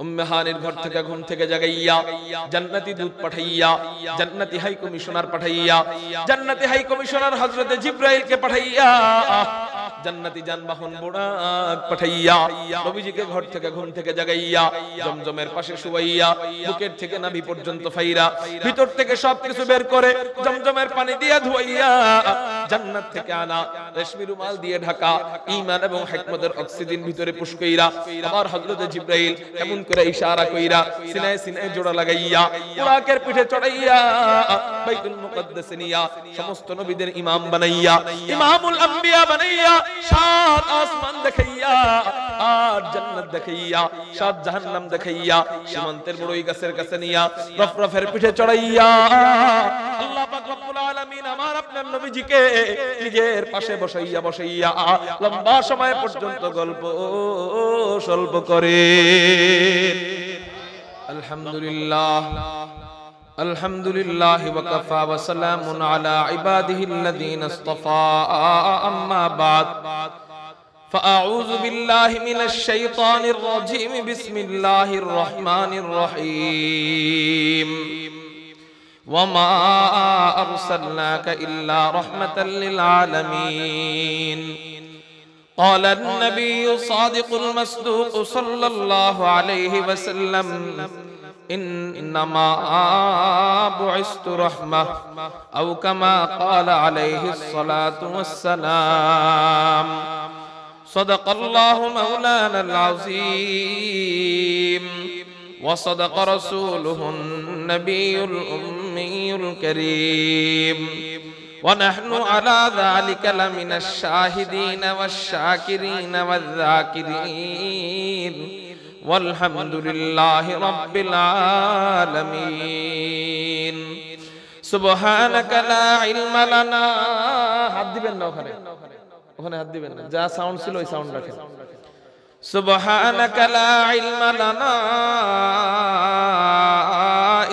উম্মে হানির ঘর থেকে ঘুম থেকে জাগাইয়া জান্নাতি দূত পাঠাইয়া, জান্নাতি হাই কমিশনার পাঠাইয়া, জান্নাতি হাই কমিশনার হযরতে জিবরাইলকে পাঠাইয়া, জান্নাতি যানবাহন বোরাক পাঠাইয়া নবীজিকে ঘর থেকে ঘুম থেকে জাগাইয়া জমজমের পাশে শুয়াইয়া বুকের থেকে নাভি পর্যন্ত ফাইরা ভিতর থেকে সবকিছু বের করে জমজমের পানি দিয়ে ধুইয়া জান্নাত থেকে আনা রেশমি রুমাল দিয়ে ঢাকা ঈমান এবং হিকমতের অক্সিজেন ভিতরে পুশ কইরা আবার হযরতে জিবরাইল এমন করে ইশারা কইরা সিনায় সিনায় জোড়া লাগাইয়া বুরাকের পিঠে চড়াইয়া বাইতুল মুকদ্দাসে নিয়া সমস্ত নবীদের ইমাম বানাইয়া, ইমামুল আম্বিয়া বানাইয়া সাত আসমান দেখাইয়া আর জান্নাত দেখাইয়া সাত জাহান্নাম দেখাইয়া সীমান্তের বড়ই গাছের কাছে নিয়া রফরফের পিঠে চড়াইয়া আল্লাহ পাক রব্বুল আলামিন আমার আপনার নবীজিকে নিজের পাশে বসাইয়া বসাইয়া লম্বা সময় পর্যন্ত গল্প স্বল্প করে। আলহামদুলিল্লাহ আলহামদুলিল্লাহ ওয়া কাফা ওয়া সালামুন আলা ইবাদিহিল্লাযীনা ইসতাফা আম্মা বাদ فأعوذ بالله من الشيطان الرجيم بسم الله الرحمن الرحيم وما أرسلناك إلا رحمة للعالمين قال النبي صادق المصدوق صلى الله عليه وسلم إنما بعثت رحمة أو كما قال عليه الصلاة والسلام صدق الله مولانا العظيم وصدق رسوله النبي الأمي الكريم ونحن على ذلك لمن الشاهدين والشاكرين والذاكرين والحمد لله رب العالمين سبحانك لا علم لنا হাত দিবেন না ওখানে হাত দিবেন না, যা সাউন্ড ছিল ওই সাউন্ড রাখেন। سبحانك لا علم لنا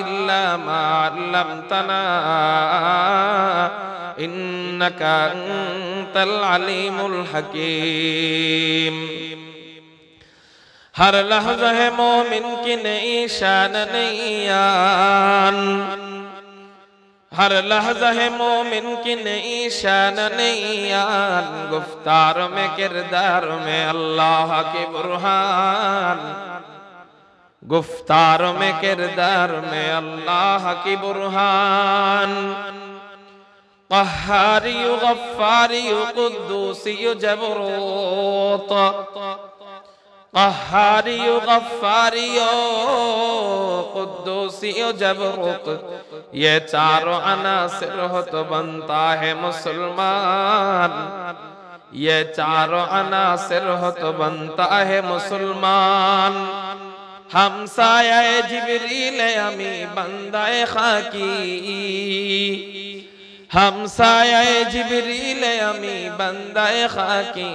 إلا ما علمتنا إنك أنت العليم الحكيم हर लहज़ा है मोमिन की नई शान नैयान, हर लहज़ा है मोमिन की नई शान नैयान, गुफ्तार में किरदार में अल्लाह के बुरहान, गुफ्तार में किरदार में अल्लाह की बुरहान, क़हारी गफ़्फ़ारी क़ुद्दूसी जबरूत, क़हारी गफ़्फ़ारी क़ुद्दूसी जबरूत, ये चारों अनासिर हो तो बनता है मुसलमान, ये चारों अनासिर हो तो बनता है मुसलमान। हमसाये जिब्रील अमी बंदाए खाकी, हमसाये जिब्रील अमी बंदाए खाकी,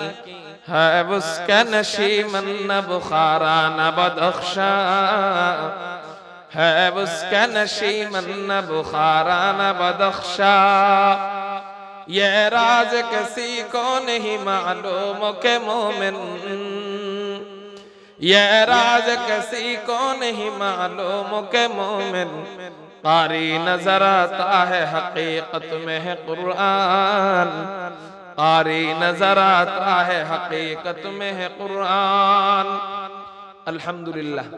है उसका नशीमन न बुखारा न बदख्शा, है उसका नशीमन न बुखारा न बदख्शा, ये राज किसी को नहीं मालूम के मोमिन, ये राज किसी को नहीं मालूम के मोमिन, कारी नजर आता है हकीकत में है कुरान, कारी नजर आता है हकीकत में है कुरान। अल्हम्दुलिल्लाह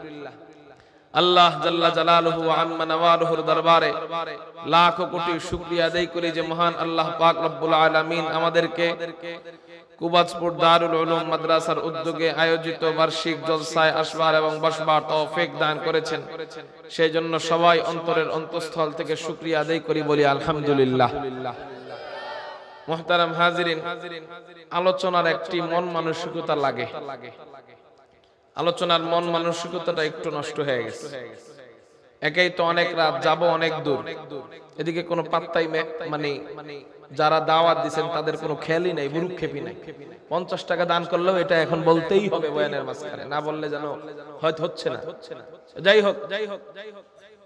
আল্লাহ জাল্লা জালালুহু ওয়া আম্মা নওয়ালুহুর দরবারে লাখ কোটি শুকরিয়া আদায় করি যে মহান আল্লাহ পাক রব্বুল আলামিন আমাদেরকে কুবাজপুর দারুল উলুম মাদ্রাসার উদ্যোগে আয়োজিত বার্ষিক জলসায় আসবার এবং বসবার তৌফিক দান করেছেন। সেই জন্য সবাই অন্তরের অন্তঃস্থল থেকে শুকরিয়া আদায় করি, বলি আলহামদুলিল্লাহ। মুহতারাম হাজিরিন, আলোচনার একটি মন মানসিকতা লাগে, আলোচনার মন মানসিকতাটা একটু নষ্ট হয়ে গেছে। একেই তো অনেক রাত, যাব অনেক দূর, এদিকে কোনো পাত্তাই মানে যারা দাওয়াত দিবেন তাদের কোনো খেয়ালই নাই, বুরুক্ষেপই নাই। 50 টাকা দান করলেও এটা এখন বলতেই হবে বয়ানের মাঝখানে, না বললে যেন হয়তো হচ্ছে না। যাই হোক,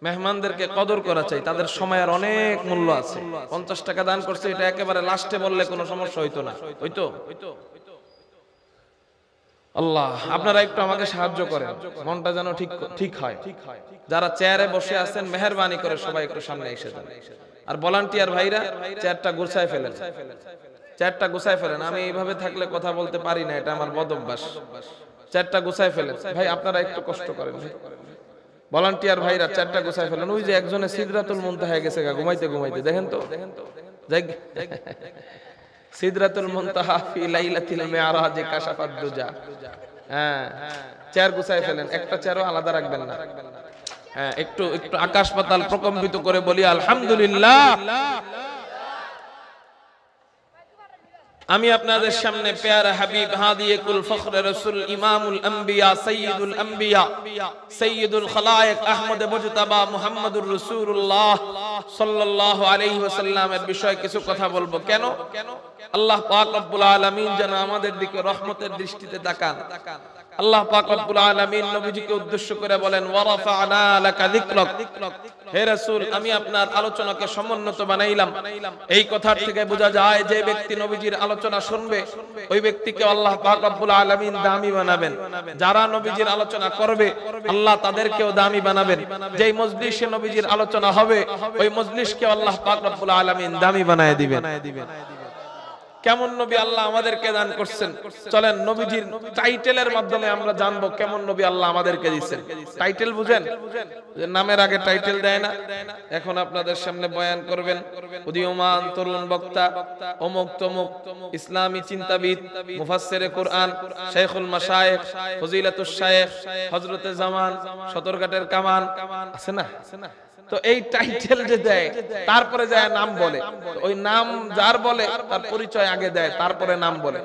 মেহমানদেরকে কদর করা চাই, তাদের সময়ের অনেক মূল্য আছে। 50 টাকা দান করছে, এটা একেবারে লাস্টে বললে কোনো সমস্যা হইতো না, হইতো আল্লাহ আপনারা একটু আমাকে সাহায্য করেন, মনটা যেন ঠিক ঠিক হয়। যারা চেয়ারে বসে আছেন মেহেরবানি করে সবাই একটু সামনে এসে যান। আর ভলান্টিয়ার ভাইরা চেয়ারটা গুছায় ফেলেন, চেয়ারটা গুছায় ফেলেন। আমি এইভাবে থাকলে কথা বলতে পারি না, এটা আমার বদ অভ্যাস। চেয়ারটা গুছায় ফেলেন ভাই, আপনারা একটু কষ্ট করেন ভাই। ভলান্টিয়ার ভাইরা চেয়ারটা গুছায় ফেলেন। ওই যে একজনে সিদরাতুল মুনতাহা গেছে গা ঘুমাইতে ঘুমাইতে, দেখেন তো সিদরাতুল মুনতাহা ফি লাইলাতিল মিরাজে কাশাফাত দুজা। হ্যাঁ, চেয়ার গুছায় ফেলেন, একটা চেয়ারও আলাদা রাখবেন না। হ্যাঁ, একটু একটু আকাশ পাতাল প্রকম্পিত করে বলি আলহামদুলিল্লাহ। আমি আপনাদের সামনে পেয়ারা হাবিব হাদিয়ে কুল ফখরে রাসূল ইমামুল আম্বিয়া সাইয়্যিদুল আম্বিয়া সাইয়্যিদুল খালায়েক আহমদ মুজতাবা মুহাম্মদুর রাসূলুল্লাহ সাল্লাল্লাহু আলাইহি ওয়াসাল্লামের বিষয়ে কিছু কথা বলবো। কেন? আল্লাহ পাক রব্বুল আলামিন যেন আমাদের দিকে রহমতের দৃষ্টিতে তাকান। আল্লাহ পাক রব্বুল আলামিন নবীজিকে উদ্দেশ্য করে বলেন ওয়ারাফা'না লাকা যিকরাক, হে রাসূল আমি আপনার আলোচনাকে সমুন্নত বানাইলাম। এই কথার থেকে বোঝা যায় যে ব্যক্তি নবীজির আলোচনা শুনবে ওই ব্যক্তিকে আল্লাহ পাক রব্বুল আলামিন দামি বানাবেন। যারা নবীজির আলোচনা করবে আল্লাহ তাদেরকেও দামি বানাবেন। যেই মজলিসে নবীজির আলোচনা হবে ওই মজলিসকে আল্লাহ পাক রব্বুল আলামিন দামি বানায় দিবেন। কেমন নবী আল্লাহ আমাদেরকে দান করছেন, চলেন নবীজির টাইটেলের মাধ্যমে আমরা জানবো কেমন নবী আল্লাহ আমাদেরকে দিয়েছেন। টাইটেল বুঝেন, নামের আগে টাইটেল দেয় না। এখন আপনাদের সামনে বয়ান করবেন উদীয়মান তরুণ বক্তা অমুক তমুক ইসলামী চিন্তাবিদ মুফাসসিরে কুরআন শাইখুল মাশায়েখ ফজিলাতুশ শাইখ হযরতে জামান সতরঘাটের কামান আছে না? তো এই টাইটেল যে দেয় তারপরে যায় নাম বলে, ওই নাম যার বলে তার পরিচয় আগে দেয় তারপরে নাম বলে।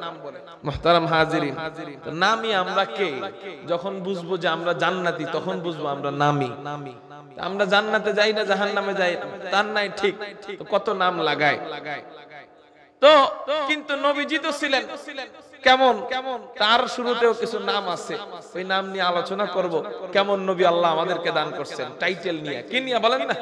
মুহতারাম হাজিরিন, নামই আমরা কে যখন বুঝবো যে আমরা জান্নাতি তখন বুঝবো আমরা নামই। আমরা জান্নাতে যাই না জাহান্নামে যাই তার নাই ঠিক, তো কত নাম লাগায়। তো কিন্তু নবীজি তো ছিলেন কেমন, তার শুরুতেও কিছু নাম আছে, ওই নাম নিয়ে আলোচনা করব। কেমন নবী আল্লাহ আমাদেরকে দান করছেন, টাইটেল নিয়ে। কি নিয়ে বলেন না?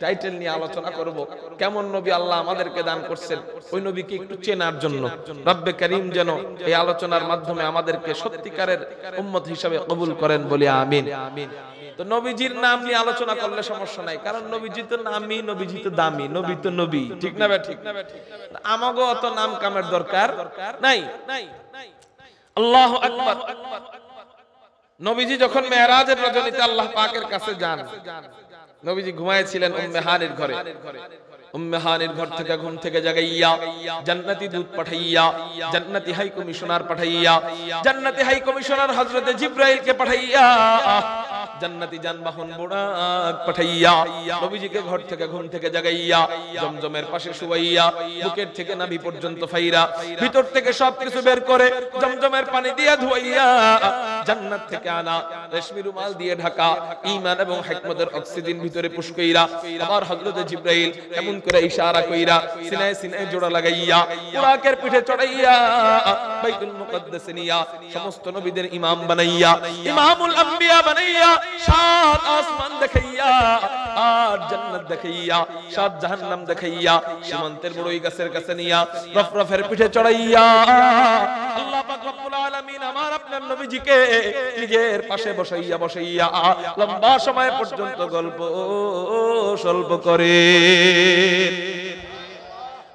টাইটেল নিয়ে আলোচনা করব। কেমন নবী আল্লাহ আমাদেরকে দান করছেন, ওই নবীকে একটু চেনার জন্য রব্বে কারীম যেন এই আলোচনার মাধ্যমে আমাদেরকে সত্যিকারের উম্মত হিসেবে কবুল করেন বলি আমিন। তো নবীজির নাম নিয়ে আলোচনা করলে সমস্যা নাই, কারণ নবীজি তো নামী, নবীজি তো দামি, নবী তো নবী, ঠিক না ভাই? ঠিক। আমাগো অত নাম কামের দরকার নাই। আল্লাহু আকবার। নবীজি যখন মেরাজের রজনীতে আল্লাহ পাকের কাছে যান, নবীজি ঘুমায়েছিলেন উম্মে হানির ঘরে। উম্মে হানির ঘর থেকে ঘুম থেকে জাগাইয়া জান্নাতি দূত পাঠাইয়া, জান্নাতি হাই কমিশনার পাঠাইয়া, জান্নাতি হাই কমিশনার হযরতে জিবরাইলকে পাঠাইয়া, জান্নাতি যানবাহন বুরাক পাঠাইয়া নবীজিকে ঘর থেকে ঘুম থেকে জাগাইয়া জমজমের পাশে শুয়াইয়া বুকের থেকে নাভি পর্যন্ত ফাইরা ভিতর থেকে সবকিছু বের করে জমজমের পানি দিয়ে ধুইয়া জান্নাত থেকে আনা রেশমি রুমাল দিয়ে ঢাকা ঈমান এবং হিকমতের অক্সিজেন ভিতরে পুশ কইরা আবার হযরতে জিবরাইল এমন করে ইশারা কইরা সিনায় সিনায় জোড়া লাগাইয়া বুরাকের পিঠে চড়াইয়া বাইতুল মুকদ্দাসে নিয়া সমস্ত নবীদের ইমাম বানাইয়া ইমামুল আম্বিয়া বানাইয়া সাত আসমান দেখাইয়া আর জান্নাত দেখাইয়া সাত জাহান্নাম দেখাইয়া সীমান্তের বড়ই গাছের কাছে নিয়া রফরফের পিঠে চড়াইয়া আল্লাহ পাক রব্বুল আলামিন আমার আপনার নবীজিকে নিজের পাশে বসাইয়া লম্বা সময় পর্যন্ত গল্প স্বল্প করে।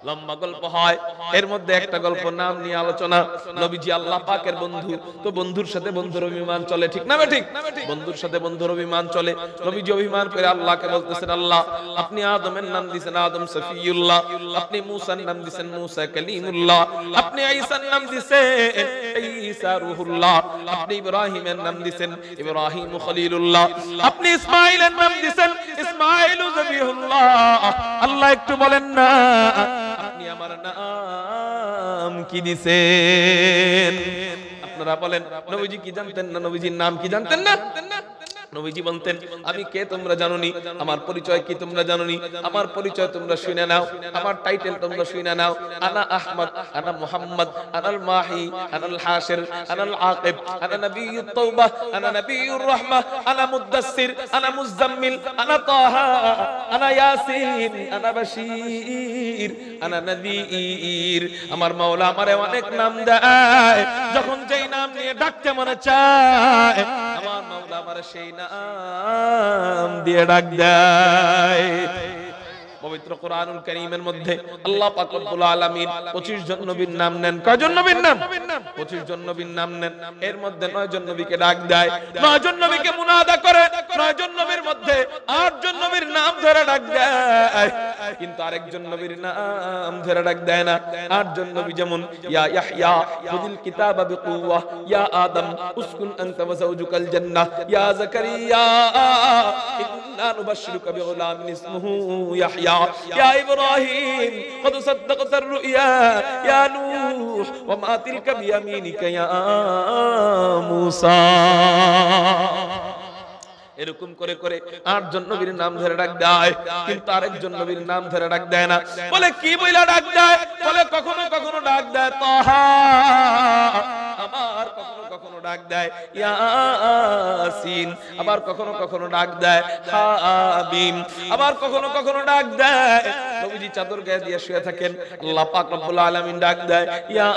লম্বা গল্প হয়, এর মধ্যে একটা গল্প নাম নিয়ে আলোচনা। নবীজি আল্লাহ পাকের বন্ধু, তো বন্ধুর সাথে বন্ধুর অভিমান চলে, ঠিক না ঠিক? বন্ধুর সাথে বন্ধুর অভিমান চলে। নবীজি অভিমান করে আল্লাহকে বলতেছেন, আল্লাহ আপনি আদমের নাম দিয়েছেন আদম সফিউল্লাহ, আপনি মূসার নাম দিয়েছেন মূসা কালিমুল্লাহ, আপনি ঈসার নাম দিয়েছেন ঈসা রূহুল্লাহ, আপনি ইব্রাহিমের নাম দিয়েছেন ইব্রাহিম খলিলুল্লাহ, আপনি ইসমাঈলের নাম দিয়েছেন ইসমাঈল যবিহুল্লাহ। আল্লাহ একটু বলেন না আপনি আমার নাম কি দিবেন? আপনারা বলেন নবীজি কি জানতেন না? নবীজির নাম কি জানতেন না? নবীজি বলতেন, আমি কে তোমরা জানোনি, আমার পরিচয় কি তোমরা জানোনি, আমার পরিচয় তোমরা শুনে নাও, আমার টাইটেল তোমরা শুনে নাও, আনা আহমদ, আনা মুহাম্মদ, আনাল মাহি, আনাল হাশির, আনাল আকিব, আনা নবিয়্যুত তাওবাহ, আনা নবিয়্যুর রাহমাহ, আনা মুদাসসির, আনা মুজাম্মিল, আনা তাহা, আনা ইয়াসিন, আনা বাশীর, আনা নাযীর। আমার মাওলা আমারে অনেক নাম দেয়, যখন যেই নাম নিয়ে ডাকতে মনে চায় আমার মাওলা আমারে সেই নাম দিয়ে ডাক দেয়। পবিত্র কোরআনুল কারীমের মধ্যে আল্লাহ পাক রব্বুল আলামিন 25 জন নবীর নাম নেন। কয়জন নবীর নাম? 25 জন নবীর নাম নেন। এর মধ্যে 9 জন নবীকে ডাক দেয়, 9 জন নবীকে মুনাদা করে, 9 জন নবীর মধ্যে 8 জন নবীর নাম ধরে ডাক দেয়, কিন্তু আরেকজন নবীর নাম ধরে ডাক দেয় না। 8 জন নবী যেমন, ইয়া ইয়াহইয়া খুদিল কিতাবা বিকুওয়া, ইয়া আদম উসকুন আনতা ওয়া যাওজুকাল জান্নাহ, ইয়া যাকারিয়া ইন্না নুবাশশিরুকা বিগুলামিন ইসমুহু ইয়াহইয়া, يا إبراهيم قد صدقت الرؤيا يا نوح وما تلك بيمينك يا موسى। এরকম করে করে 8 জন নবীর নাম ধরে ডাক দেয়, কিন্তু আরেকজন নবীর নাম ধরে ডাক দেয় না। বলে কি বইলা ডাক দেয়? বলে কখনো কখনো ডাক দেয় তাহা, আবার কখনো কখনো ডাক দেয় ইয়াসিন, আবার কখনো কখনো ডাক দেয় হাবিম, আবার কখনো কখনো ডাক দেয়। নবীজি চাদর গায়ে দিয়ে শুয়ে থাকেন, আল্লাহ পাক রব্বুল আলামিন ডাক দেয় ইয়া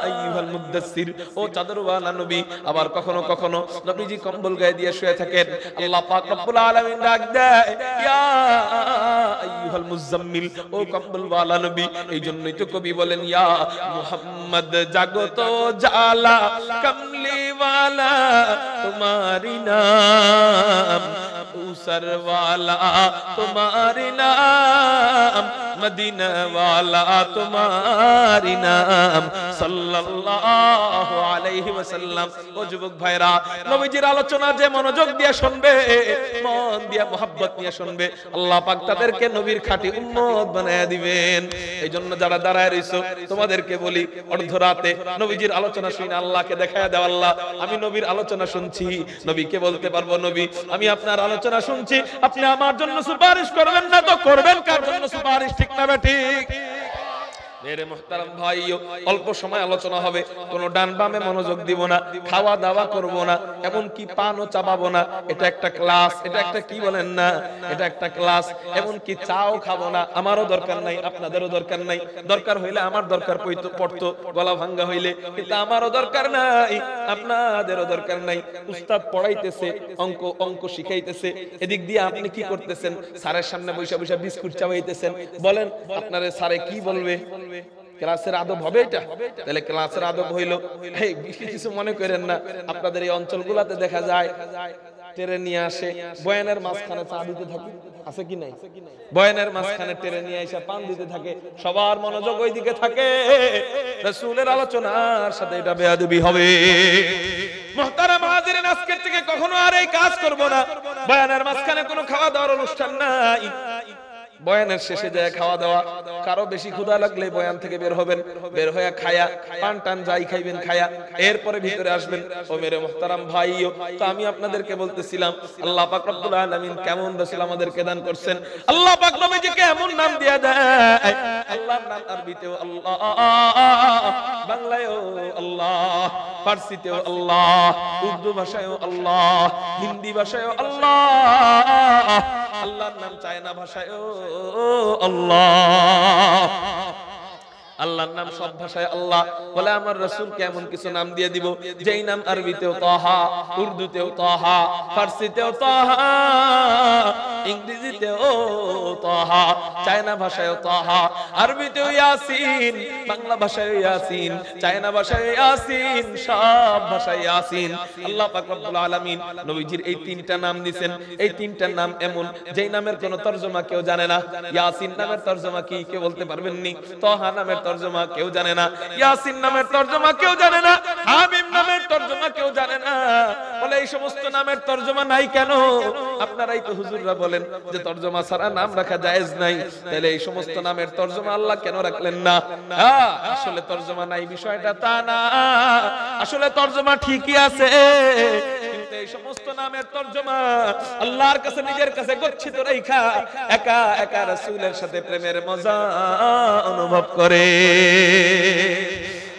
আইয়ুহাল মুদাসসির, ও চাদরওয়ালা নবী। আবার কখনো কখনো নবীজি কম্বল গায়ে দিয়ে শুয়ে থাকেন, আল্লাহ পাক রব্বুল আলামিন ডাক দেয় ইয়া আইয়ুহাল মুজাম্মিল, ও কম্বলওয়ালা নবী। এই জন্যই তো কবি বলেন ইয়া মুহাম্মদ জাগত জালা কমলিওয়ালা তোমারি নাম, উসর ওয়ালা তোমারি নাম, মদিনা ওয়ালা তোমারি নাম সাল্লাল্লাহু আলাইহি ওয়াসাল্লাম। ও যুবক ভাইরা, নবীজির আলোচনা যে মনোযোগ দিয়ে শুনবে, মন দিয়ে মোহাব্বত নিয়ে শুনবে, আল্লাহ পাক তাদেরকে নবীর খাঁটি উম্মত বানায়া দিবেন। এইজন্য যারা দাঁড়ায় রইছো তোমাদেরকে বলি, অর্ধরাতে নবীজির আলোচনা শুনে আল্লাহকে দেখায়া দাও, আল্লাহ আমি নবীর আলোচনা শুনছি। নবীকে বলতে পারবো, নবী আমি আপনার আলোচনা শুনছি, আপনি আমার জন্য সুপারিশ করবেন না তো করবেন কার জন্য সুপারিশ? ঠিক না ঠিক? মেরে মুহতারাম ভাইও, অল্প সময় আলোচনা হবে, কোন ডান বামে মনোযোগ দিব না, খাওয়া দাওয়া করব না, এমন কি পানও চাবাবো না। এটা একটা ক্লাস, এটা একটা কি বলেন না, এটা একটা ক্লাস। এমন কি চাও খাবো না, আমারও দরকার নাই, আপনাদেরও দরকার নাই। দরকার হইলে আমার দরকার পড়তো, গলা ভাঙ্গা হইলে, কিন্তু আমারও দরকার নাই, আপনাদেরও দরকার নাই। উস্তাদ পড়াইতেছে, অঙ্ক শিখাইতেছে, এদিক দিয়ে আপনি কি করতেছেন? স্যারের সামনে বসে বসে বিস্কুট চাবাইতেছেন। বলেন আপনারে স্যারে কি বলবে? ক্লাসের আদব হবে এটা? তাহলে ক্লাসের আদব হইল, এই কিছু মনে করেন না, আপনাদের এই অঞ্চলগুলোতে দেখা যায় টেরে নিয়ে আসে, বয়ানের মাঝখানে চা দিতে থাকে, আছে কি নাই? বয়ানের মাঝখানে টেরে নিয়ে এসে পান দিতে থাকে, সবার মনোযোগ ওই দিকে থাকে। রাসূলের আলোচনার সাথে এটা বেয়াদবি হবে। মুহতারাম হাজিরিন, আজকের থেকে কখনো আর এই কাজ করব না। বয়ানের মাঝখানে কোনো খাওয়া দাওয়ার অনুষ্ঠান নাই। বয়ানের শেষে যায় খাওয়া দাওয়া, কারো বেশি ক্ষুধা লাগলে বয়ান থেকে বের হবেন, বের হয়ে খায়া পান টান যাই খাইবেন খায়া এরপরে ভিতরে আসবেন। ও মেরে মুহতারাম ভাইও, তো আমি আপনাদেরকে বলতেছিলাম আল্লাহ পাক রব্বুল আলামিন কেমন রাসূল আমাদেরকে দান করছেন। আল্লাহ পাক নবীজিকে এমন নাম দিয়ে দেয়, আল্লাহর নাম আরবিতেও আল্লাহ, বাংলায়ও আল্লাহ, ফার্সিতেও আল্লাহ, উর্দু ভাষায়ও আল্লাহ, হিন্দি ভাষায়ও আল্লাহ, আল্লাহর নাম চায়না ভাষায়ও আল্লাহ। আল্লাহর নাম সব ভাষায় আল্লাহ। বলে আমার রাসূলকে এমন কিছু নাম দিয়ে দিব যেই নাম আরবিতেও তাহা, উর্দুতেও তাহা, ফার্সিতেও তাহা, ইংরেজিতেও তাহা, চায়না ভাষায়ও তাহা, আরবিতেও ইয়াসিন, বাংলা ভাষায়ও ইয়াসিন, চায়না ভাষায়ও ইয়াসিন, সব ভাষায় ইয়াসিন। আল্লাহ পাক রব্বুল আলামিন নবীজির এই তিনটা নাম দিবেন। এই তিনটা নাম এমন যেই নামের কোনো তরজমা কেউ জানে না। ইয়াসিন নামের তরজমা কি কেউ বলতে পারবেন নি? তাহা নামের তরজমা কেউ জানে না, ইয়াসিন নামের তরজমা কেউ জানে না, হাবিব নামের তরজমা কেউ জানে না। বলে এই সমস্ত নামের তরজমা নাই কেন? আপনারাই তো হুজুররা বলেন যে তরজমা ছাড়া নাম রাখা জায়েজ নাই। তাহলে এই সমস্ত নামের তরজমা আল্লাহ কেন রাখলেন না? আসলে তরজমা নাই বিষয়টা তা না, আসলে তরজমা ঠিকই আছে, এই সমস্ত নামের তরজমা আল্লাহর কাছে নিজের কাছে গচ্ছিত রাইখা একা একা রাসূলের সাথে প্রেমের মজা অনুভব করে।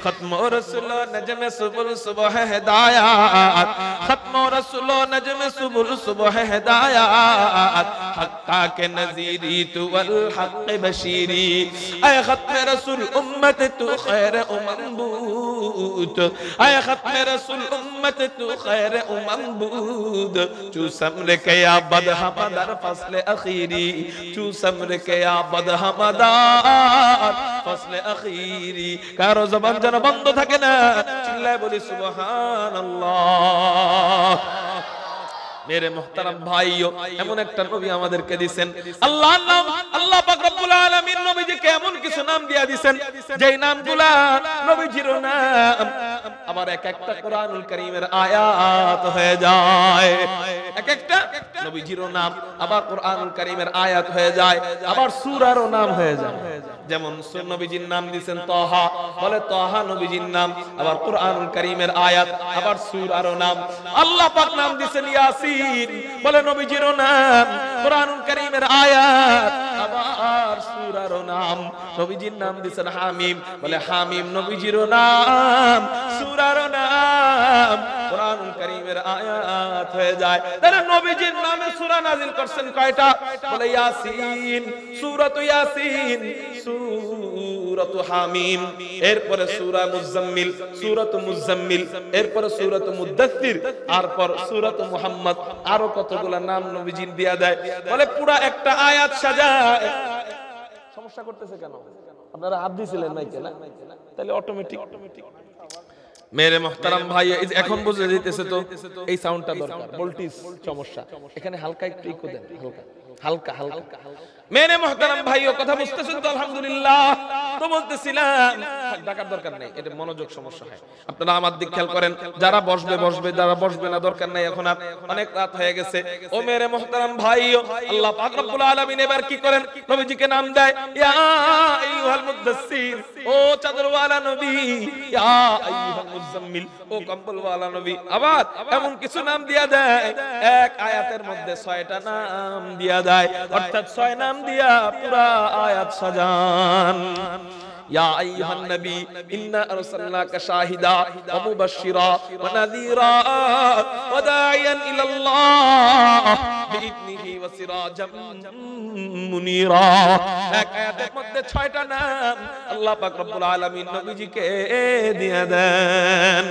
खत्म रसूल नजम सुबुल सुबह हिदायत, खत्म रसूल नजम सुबुल सुबह हिदायत, हक्का के नज़ीरी तू वल हक़ बशीरी, ऐ खत्म रसूल उम्मत तू खैर उम्मत, ऐ खत्म रसूल उम्मत तू खैर उम्मत, चू समर के या बदहमदर फस्ल अखीरी, चू समर के या बदहमदर फस्ल अखीरी। कारो ज़बान যেন বন্ধ থাকে না, চিল্লায় বলি সুবহানাল্লাহ। मेरे मोहतरम भाइयों, এমন একটা নবী আমাদেরকে দিবেন আল্লাহর নাম, আল্লাহ পাক রব্বুল আলামিন নবীজিকে এমন কিছু নাম দিয়া দিবেন যেই নামগুলা নবীজির নাম আবার এক একটা কোরআনুল কারীমের আয়াত হয়ে যায়। এক একটা নবীজির নাম আবার কোরআনুল কারীমের আয়াত হয়ে যায়, আবার সূরারও নাম হয়ে যায়। যেমন নবীজির নাম দিবেন তাহা, বলে তাহা নবীজির নাম, আবার কোরআনুল কারীমের আয়াত, আবার সূরারও নাম। আল্লাহ পাক নাম দিবেন ইয়াসিন, বলে নবীজির নাম, কোরআনুল কারীমের আয়াত, আবার সূরারও নাম। নবীজির নাম দিবেন হামিম, বলে হামিম নবীজির নাম, সূরারও নাম, কোরআনুল কারীমের আয়াত হয়ে যায়। তাহলে নবীজির নামে সূরা নাযিল করছেন কয়টা? বলে ইয়াসিন, সূরাতু ইয়াসিন, সূরাতু হামিম, এরপরে সূরা মুজাম্মিল, সূরাতু মুজাম্মিল, এরপরে সূরাতু মুদ্দাসসির, তারপর সূরাতু মুহাম্মদ। আরো কতগুলা নাম নবীজির দিয়া দেয়, বলে পুরা একটা আয়াত সাজায়। সমস্যা করতেছে কেন? আপনারা হাত দিছিলেন নাই কেন? তাহলে অটোমেটিক। मेरे मोहतरम भाई, এখন বুঝে যেতেছে তো এই সাউন্ডটা দরকার, ভোল্টেজ সমস্যা এখানে, হালকা একটু ইকো দেন, হালকা হালকা হালকা। मेरे मोहतरम भाइयों, কথা বুঝতেছেন তো? আলহামদুলিল্লাহ। তো বলতেছিলাম ডাকার দরকার নেই, এটা মনোযোগ সমস্যা হয়। আপনারা আমার দিক খেয়াল করেন, যারা বসবে বসবে, যারা বসবে না দরকার নাই, এখন অনেক রাত হয়ে গেছে। ও मेरे मोहतरम भाइयों, আল্লাহ পাক রব্বুল আলামিন এবার কি করেন? নবীজিকে নাম দেয় ইয়া আইয়ুহাল মুদ্দাসসির, ও চাদরওয়ালা নবী, ইয়া আইয়ুহাল মুজাম্মিল, ও কম্বলওয়ালা নবী। আবার এমন কিছু নাম দিয়া দেয়, এক আয়াতের মধ্যে 6টা নাম দিয়া দেয়, অর্থাৎ 6 নাম দিয়া পুরা আয়াত সাজান। ইয়া আইয়ুহান নবী ইন্না আরসালনাকা শাহিদা ওয়া মুবাশশিরা ওয়া নাযীরা ওয়া দাঈয়ান ইলাল্লাহ বিইذনিহি ওয়া সিরাজাম মুনীরা। এক আয়াতের মধ্যে 6টা নাম আল্লাহ পাক রব্বুল আলামিন নবীজিকে দিয়ে দেন।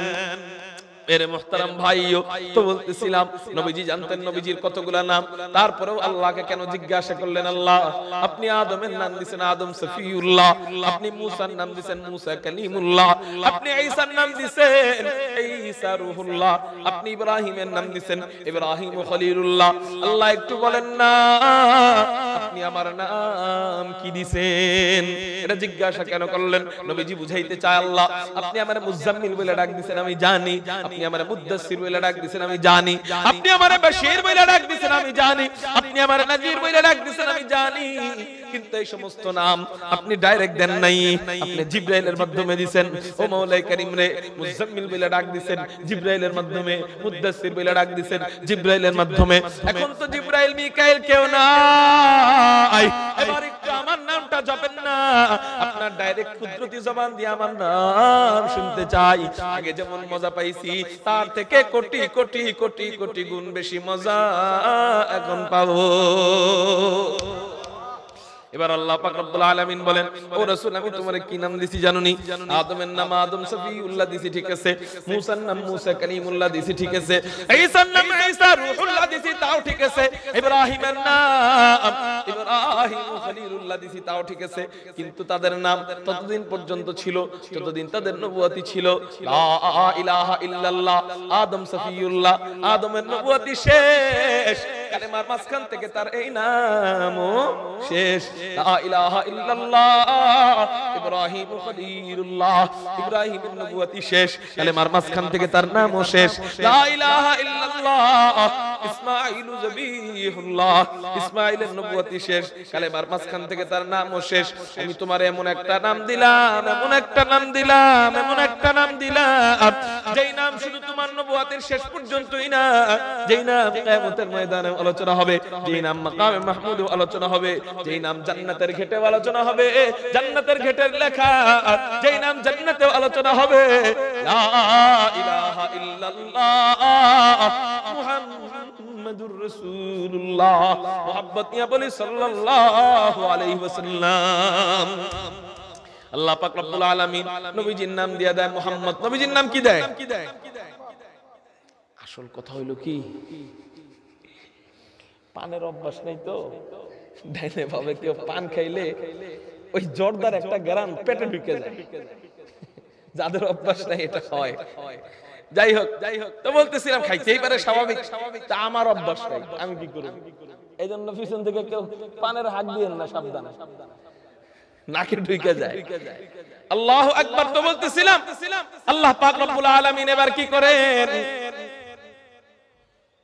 मेरे मोहतरम भाइयों, तो বলতেছিলাম নবীজি জানতেন নবীজির কতগুলা নাম, তারপরেও আল্লাহকে কেন জিজ্ঞাসা করলেন? আল্লাহ, আপনি আদমের নাম দিবেন আদম সফিউল্লাহ, আপনি মূসার নাম দিবেন মূসা কালিমুল্লাহ, আপনি ঈসার নাম দিবেন ঈসা রূহুল্লাহ, আপনি ইব্রাহিমের নাম দিবেন ইব্রাহিম খলিলুল্লাহ। আল্লাহ একটু বলেন না আপনি আমার নাম কি দিবেন? এটা জিজ্ঞাসা কেন করলেন? নবীজি বুঝাইতে চায় আল্লাহ, আপনি আমার মুজাম্মিল বলে ডাক দিবেন আমি জানি, আপনি আমারে মুদ্দাসসির বলে ডাক দিবেন আমি জানি, আপনি আমারে বাশীর বলে ডাক দিবেন আমি জানি, আপনি আমারে নাযীর বলে ডাক দিবেন আমি জানি, কিন্তু এই সমস্ত নাম আপনি ডাইরেক্ট দেন নাই, আপনি জিবরাইলের মাধ্যমে দিবেন। ও মাওলাই কারীম রে, মুজাম্মিল বলে ডাক দিবেন জিবরাইলের মাধ্যমে, মুদ্দাসসির বলে ডাক দিবেন জিবরাইলের মাধ্যমে। এখন তো জিবরাইল মিকাইল কেউ নাই, এবার একটু আমার নামটা জপেন না, আপনার ডাইরেক্ট কুদরতি জবান দিয়ে আমার নাম শুনতে চাই। আগে যেমন মজা পাইছি তার থেকে কোটি কোটি কোটি কোটি গুণ বেশি মজা এখন পাবো। এবার আল্লাহ পাক রব্বুল আলামিন বলেন, ও রাসূল আমি তোমারে কি নাম দিছি জানোনি? আদমের নাম আদম সফিউল্লাহ দিছি, ঠিক আছে। মূসার নাম মূসা কালিমুল্লাহ দিছি, ঠিক আছে। ঈসার নাম ঈসা রূহুল্লাহ দিছি, তাও ঠিক আছে। ইব্রাহিমের নাম ইব্রাহিম খলিলুল্লাহ দিছি, তাও ঠিক আছে। কিন্তু তাদের নাম ততদিন পর্যন্ত ছিল যতদিন তাদের নবুয়তি ছিল। লা ইলাহা ইল্লাল্লাহ, আদম সফিউল্লাহ, আদমের নবুয়তি শেষ, কালেমার মাঝখান থেকে তার এই নামও শেষ। লা ইলাহা ইল্লাল্লাহ, ইব্রাহিম খলিলুল্লাহ, ইব্রাহিমের নবুয়তি শেষ, কালেমার মাঝখান থেকে তার নামও শেষ। লা ইলাহা ইল্লাল্লাহ, ইসমাঈল যবিহুল্লাহ, ইসমাঈলের নবুয়তি শেষ, কালেমার মাঝখান থেকে তার নামও শেষ। আমি তোমার এমন একটা নাম দিলাম, এমন একটা নাম দিলাম, এমন একটা নাম দিলাম যেই নাম শুধু তোমার নবুয়তের শেষ পর্যন্তই না, যেই নাম কিয়ামতের ময়দানে আলোচনা হবে, যেই নাম মাকামে মাহমুদে আলোচনা হবে, যেই নাম জান্নাতের ঘেটে আলোচনা হবে, জান্নাতের ঘেটের লেখা, যেই নাম জান্নাতে আলোচনা হবে, লা ইলাহা ইল্লাল্লাহ মুহাম্মাদুর রাসূলুল্লাহ, মুহাব্বত নিয়ে বলি সাল্লাল্লাহু আলাইহি ওয়াসাল্লাম। আল্লাহ পাক রব্বুল আলামিন নবীজির নাম দিয়া দেয় মুহাম্মদ। নবীজির নাম কি দেয়? আসল কথা হইল কি, পানের অভ্যাস নাই তো, ডাইনে ভাবে কেউ পান খাইলে ওই জর্দার একটা গ্রান পেটে ঢুকে যায়, যাদের অভ্যাস নাই এটা হয়। যাই হোক তো বলতেছিলাম খাইতেই পারে স্বাভাবিক, তা আমার অভ্যাস নাই, আমি কি করব? এই জন্য পিছন থেকে কেউ পানের হাত দিয়েন না, সাবধানে, নাকে ঢুকে যায়। আল্লাহু আকবার। তো বলতেছিলাম আল্লাহ পাক রব্বুল আলামিন এবার কি করেন,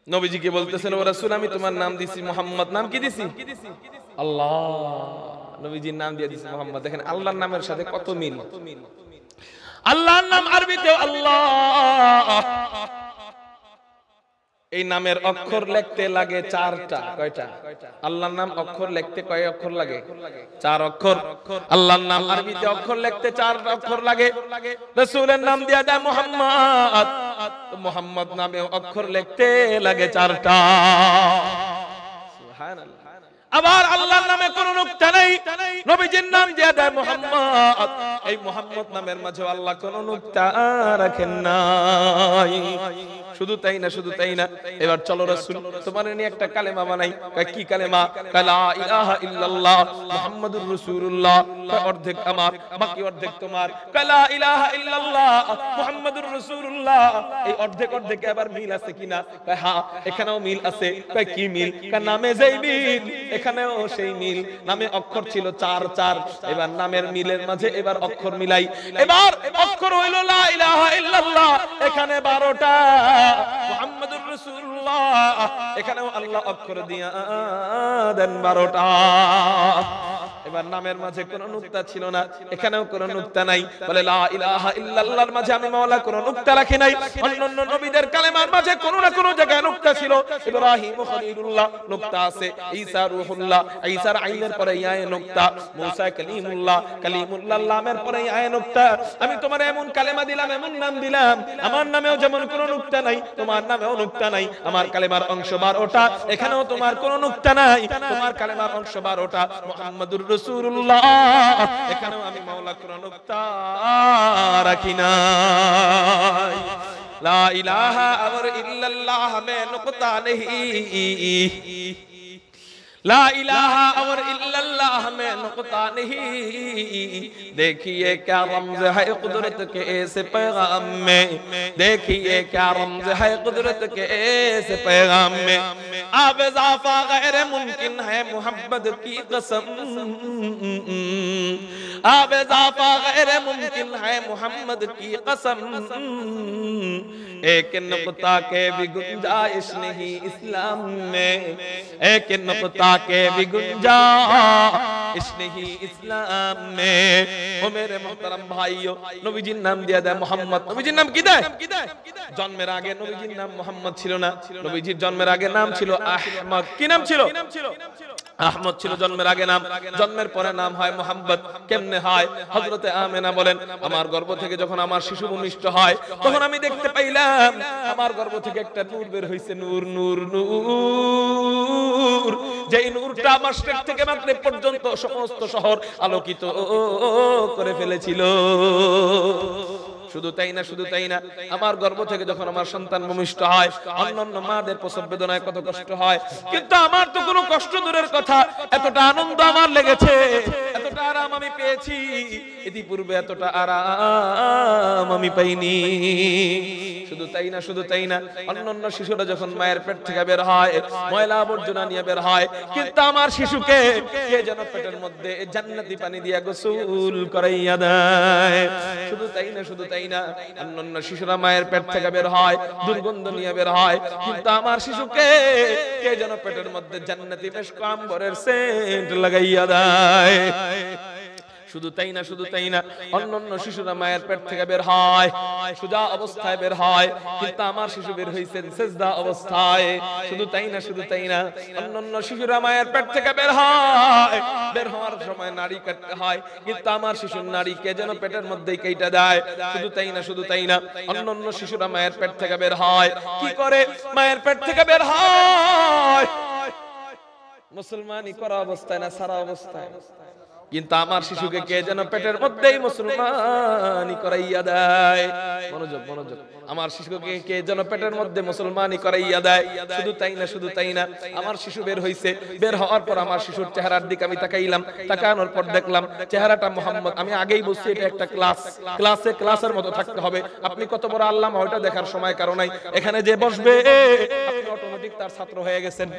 নবীজিকে বলতেছেন ও রাসূল আমি তোমার নাম দিছি মুহাম্মদ। নাম কি দিছি? আল্লাহ। নবীজির নাম দিয়ে দিছি মুহাম্মদ। দেখেন আল্লাহর নামের সাথে কত মিল। আল্লাহর নাম আরবিতে আল্লাহ, এই নামের অক্ষর লিখতে লাগে 4টা। কয়টা? আল্লাহর নাম অক্ষর লিখতে কয় অক্ষর লাগে? 4 অক্ষর। আল্লাহর নাম আরবিতে অক্ষর লিখতে 4 অক্ষর লাগে। রাসূলের নাম দিয়া দেয় মুহাম্মদ, মুহাম্মদ নামে অক্ষর লিখতে লাগে 4টা। সুবহানাল্লাহ। আবার আল্লাহর নামে কোন নুকতা নাই, নবীজির নাম দিয়া দেয় মুহাম্মদ, এই মুহাম্মদ নামের মাঝে আল্লাহ কোন নুকতা রাখেন নাই। শুধু তাই না, এবার চলো রাসূল তোমার নিয়ে একটা কালেমা বানাই। কি কালেমা? লা ইলাহা ইল্লাল্লাহ মুহাম্মাদুর রাসূলুল্লাহ। অর্ধেক আমার, বাকি অর্ধেক তোমার। লা ইলাহা ইল্লাল্লাহ মুহাম্মাদুর রাসূলুল্লাহ। এই অর্ধেক এবার মিল আছে কিনা? হ্যাঁ, এখানেও মিল আছে। কি মিল? নামে যেই মিল এখানেও সেই মিল। নামে অক্ষর ছিল 4, এবার নামের মিলের মাঝে এবার অক্ষর মিলাই। এবার অক্ষর হইল লা ইলাহা ইল্লাল্লাহ, এখানে 12টা। মুহাম্মাদুর রাসূলুল্লাহ, এখানেও আল্লাহ অক্ষর দিয়া দেন 12টা। এবার নামের মাঝে কোনো নুকতা ছিল না, এখানেও কোনো নুকতা নাই। বলে লা ইলাহা ইল্লাল্লাহর মাঝে আমি মাওলা কোনো নুকতা রাখি নাই। অন্যান্য নবীদের কালেমার মাঝে কোনো না কোনো জায়গায় নুকতা ছিল। ইব্রাহিম খলিলুল্লাহ নুকতা আছে, ঈসা রূহুল্লাহ, ঈসার আইনের পরে ইয়ায়ে নুকতা, মুসা কালিমুল্লাহ, কালিমুল্লাহ লামের পরে ইয়ায়ে নুকতা। আমি তোমার এমন কালেমা দিলাম, এমন নাম দিলাম, আমার নামেও যেমন কোনো নুকতা নাই, তোমার নামেও নুকতা নাই। আমার কালেমার অংশ 12টা, এখানেও তোমার কোনো নুকতা নাই। তোমার কালেমার অংশ 12টা, মুহাম্মাদুর রাসূলুল্লাহ, এখানেও আমি মাওলা কোন নুকতা রাখি নাই। লা ইলাহা ইল্লাল্লাহ মে নুকতা নেহি, ला इलाहा और इल्लल्लाह में नुक़ता नहीं। देखिए क्या रमज़ है कुदरत के ऐसे पैगाम में, देखिए क्या रमज़ है कुदरत के ऐसे पैगाम में। अब इज़ाफ़ा गैर मुमकिन है मोहब्बत की कसम, अब इज़ाफ़ा गैर मुमकिन है मोहम्मद की कसम। एक नुक़ता के भी गुंजाइश नहीं इस्लाम में, एक नुक़ता के भी गुंजाइश नहीं इस्लाम में। ओ मेरे मोहतरम भाइयों, নবীজির নাম দিয়া দেয় মুহাম্মদ। নবীজির নাম কি দেয়? জন্মের আগে নবীজির নাম মুহাম্মদ ছিল না, নবীজির জন্মের আগে নাম ছিল আহমদ। কি নাম ছিল? আহমদ ছিল জন্মের আগে নাম, জন্মের পরে নাম হয় মুহাম্মদ। কেমনে হয়? হযরতে আমেনা বলেন, আমার গর্ভ থেকে যখন আমার শিশু ভূমিষ্ঠ হয়, তখন আমি দেখতে পাইলাম আমার গর্ভ থেকে একটা নূর বের হইছে। নূর নূর নূর, যেই নূরটা মাশরিক থেকে মাগরিব পর্যন্ত সমস্ত শহর আলোকিত করে ফেলেছিল। শুধু তাই না, আমার গর্ভ থেকে যখন আমার সন্তান ভূমিষ্ঠ হয়, অন্যান্য মাদের প্রসব বেদনায় কত কষ্ট হয়, কিন্তু আমার তো কোনো কষ্ট দূরের কথা, এতটা আনন্দ আমার লেগেছে, এতটা আরাম আমি পেয়েছি, ইতিপূর্বে এতটা আরাম আমি পাইনি। শুধু তাই না, অন্যান্য শিশুরা যখন মায়ের পেট থেকে বের হয়, ময়লা আবর্জনা নিয়ে বের হয়, কিন্তু আমার শিশুকে কে যেন পেটের মধ্যে জান্নাতি পানি দিয়ে গোসল করাইয়া দেয়। শুধু তাই না, অন্যান্য শিশুরা মায়ের পেট থেকে বের হয়, দুর্গন্ধ নিয়ে বের হয়, কিন্তু আমার শিশুকে কে যেন পেটের মধ্যে জান্নাতি মেশক আম্বরের সেন্ট লাগাইয়া দেয়। শুধু তাই না, শুধু তাই না, অন্যান্য শিশুরা মায়ের পেট থেকে বের হয় সোজা অবস্থায় বের হয়, কিন্তু আমার শিশু বের হইছেন সেজদা অবস্থায়। শুধু তাই না, শুধু তাই না, অন্যান্য শিশুরা মায়ের পেট থেকে বের হয়, বের হওয়ার সময় নাড়ি কাটতে হয়, কিন্তু আমার শিশুর নাড়ি কে যেন পেটের মধ্যেই কেটে দেয়। শুধু তাই না, শুধু তাই না, অন্যান্য শিশুরা মায়ের পেট থেকে বের হয়, কি করে মায়ের পেট থেকে বের হয় মুসলমানই করা অবস্থায় না সারা অবস্থায়, কিন্তু আমার শিশুকে কে যেন পেটের মধ্যেই মুসলমানি করাইয়া দেয়। মনোযোগ, মনোযোগ, আমার শিশুকে কে যেন পেটের মধ্যে মুসলমানি করাইয়া দেয়। শুধু তাই না, শুধু তাই না, আমার শিশু বের হইছে, বের হওয়ার পর আমার শিশুর চেহারার দিকে আমি তাকাইলাম, তাকানোর পর দেখলাম চেহারাটা মোহাম্মদ। আমি আগেই বলছি এটা একটা ক্লাস, ক্লাসের মতো থাকতে হবে। আপনি কত বড় আল্লামা ওইটা দেখার সময় কারণ নাই, এখানে যে বসবে আপনি অটোমেটিক তার ছাত্র হয়ে গেছেন,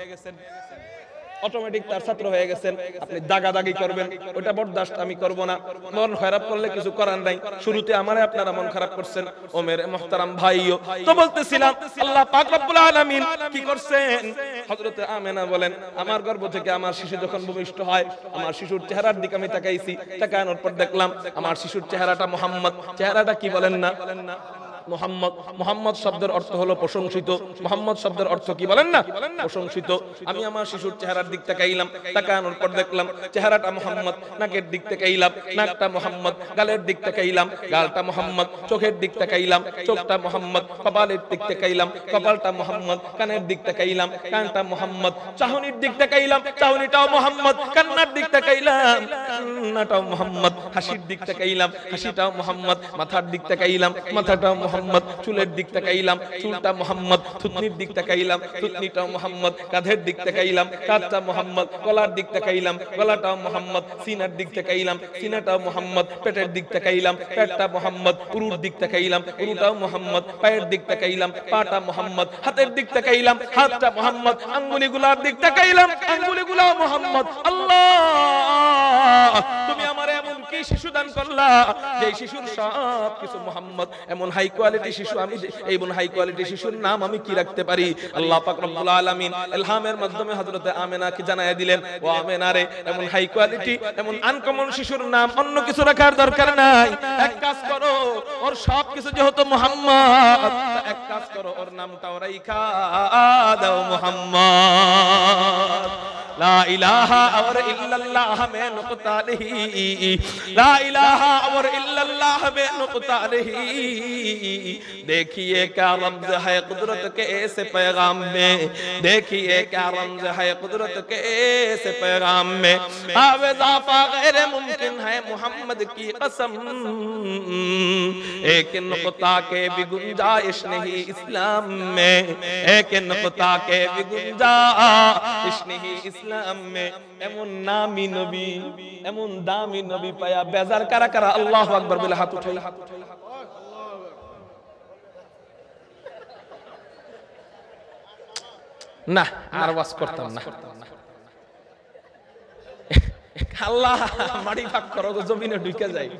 অটোমেটিক তার ছাত্র হয়ে গেছেন। আপনি দাগাদাগি করবেন, ওটা বরদাস্ত আমি করব না। মন খারাপ করলে কিছু করার নাই, শুরুতে আমারে আপনারা মন খারাপ করছেন। ও মেরে মুহতারাম ভাইও, তো বলতেছিলাম আল্লাহ পাক রব্বুল আলামিন কি করছেন? হযরতে আমেনা বলেন, আমার গর্ভ থেকে আমার শিশু যখন ভূমিষ্ঠ হয়, আমার শিশুর চেহারার দিকে আমি তাকাইছি, তাকানোর পর দেখলাম আমার শিশুর চেহারাটা মুহাম্মদ। চেহারাটা কি বলেন না? মুহাম্মদ। মুহাম্মদ শব্দের অর্থ হলো প্রশংসিত। মুহাম্মদ শব্দের অর্থ কি বলেন না? প্রশংসিত। আমি আমার শিশুর চেহারার দিক তাকাইলাম, তাকানোর পর দেখলাম চেহারাটা মুহাম্মদ। নাকের দিক তাকাইলাম, নাকটা মুহাম্মদ। গালের দিক তাকাইলাম, গালটা মুহাম্মদ। চোখের দিক তাকাইলাম, চোখটা মুহাম্মদ। কপালের দিক তাকাইলাম, কপালটা মুহাম্মদ। কানের দিক তাকাইলাম, কানটা মুহাম্মদ। চাহনির দিক তাকাইলাম, চাহনিটাও মুহাম্মদ। কান্নার দিক তাকাইলাম, কান্নাটাও মুহাম্মদ। হাসির দিক তাকাইলাম, হাসিটাও মুহাম্মদ। মাথার দিক তাকাইলাম, মাথাটাও মুহাম্মদ। চুলের দিক তাকাইলাম, চুলটা মুহাম্মদ। থুতনির দিক তাকাইলাম, থুতনিটাও মুহাম্মদ। কাঁধের দিক তাকাইলাম, কাঁধটা মুহাম্মদ। গলার দিক তাকাইলাম, গলাটাও মুহাম্মদ। সিনার দিক তাকাইলাম, সিনাটাও মুহাম্মদ। পেটের দিক তাকাইলাম, পেটটা মুহাম্মদ। উরুর দিক তাকাইলাম, উরুটাও মুহাম্মদ। পায়ের দিক তাকাইলাম, পাটা মুহাম্মদ। হাতের দিক তাকাইলাম, হাতটা মুহাম্মদ। আঙ্গুলিগুলার দিক তাকাইলাম, আঙ্গুলিগুলাও মুহাম্মদ। আল্লাহ, তুমি আমার এমন কি শিশু দান করলা যে শিশুর সব কিছু মুহাম্মদ। এমন হাই কোয়ালিটি শিশু, আমি এমন হাই কোয়ালিটি শিশুর নাম আমি কি রাখতে পারি? আল্লাহ পাক রব্বুল আলামিন ইলহামের মাধ্যমে হযরতে আমেনাকে জানায়া দিলেন, ও আমেনা রে, এমন হাই কোয়ালিটি, এমন আনকমন শিশুর নাম অন্য কিছু রাখার দরকার নাই। এক কাজ করো, ওর সব কিছু যেহেতু মুহাম্মদ, এক কাজ করো, ওর নামটাও রাইখা দাও মুহাম্মদ। লা ইলাহা और इल्लल्लाह में नुक्ता नहीं, ला इलाहा और इल्लल्लाह में नुक्ता नहीं। देखिए क्या रमज है कुदरत के ऐसे पैगाम में, देखिए क्या रमज है कुदरत के ऐसे पैगाम में। आवेज़ाफ़ा गैर मुमकिन है मोहम्मद की कसम, एक नुक्ता के भी गुंजाइश नहीं इस्लाम में, एक नुक्ता के भी गुंजाइश नहीं ইসলাম মে। এমন নামি নবী, এমন দামি নবী পায়া বেজার কারা কারা আল্লাহু আকবার বলে হাত উঠাই। না আর ওয়াজ করতাম না। আল্লাহ মাটি ভাগ করো, জমিনে ঢুকে যায়,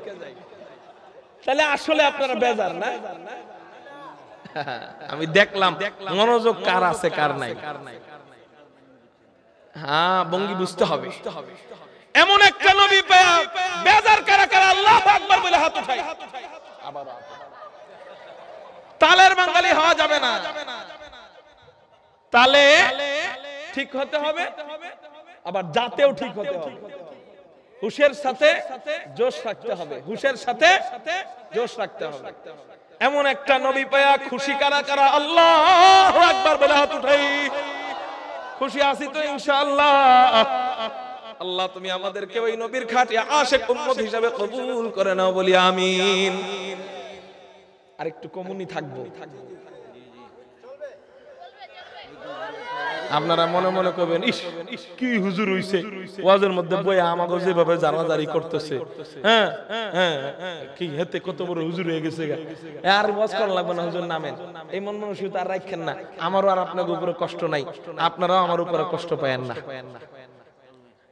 তাহলে আসলে আপনারা বেজার না? আমি দেখলাম মনোযোগ কার আছে কার নাই। হ্যাঁ, বঙ্গি বুঝতে হবে। এমন একটা নবী পায়া বেজার কারা কারা আল্লাহু আকবার বলে হাত উঠাই। আবার তালের বাঙালি হওয়া যাবে না, তালে ঠিক হতে হবে, আবার জাতেও ঠিক হতে হবে। হুশের সাথে জোশ রাখতে হবে, হুশের সাথে জোশ রাখতে হবে। এমন একটা নবী পায়া খুশি কারা কারা আল্লাহু আকবার বলে হাত উঠাই। খুশি আছি তো ইনশাআল্লাহ। আল্লাহ তুমি আমাদেরকে ওই নবীর খাঁটি আশিক উম্মত হিসেবে কবুল করে নাও, বলি আমিন। আর একটু কমুনি থাকবো। আপনারা মনে মনে করবেন, ইস কি হুজুর হইছে, ওয়াজের মধ্যে বইয়া আমাকে যেভাবে জানাজারি করতেছে, হ্যাঁ হ্যাঁ কি হেতে কত বড় হুজুর হয়ে গেছে। আর ওয়াজ করা লাগবে না, হুজুর নামেন। এই মন মানসিকতা আর রাখেন না। আমারও আর আপনার উপরে কষ্ট নাই, আপনারাও আমার উপরে কষ্ট পায়েন না।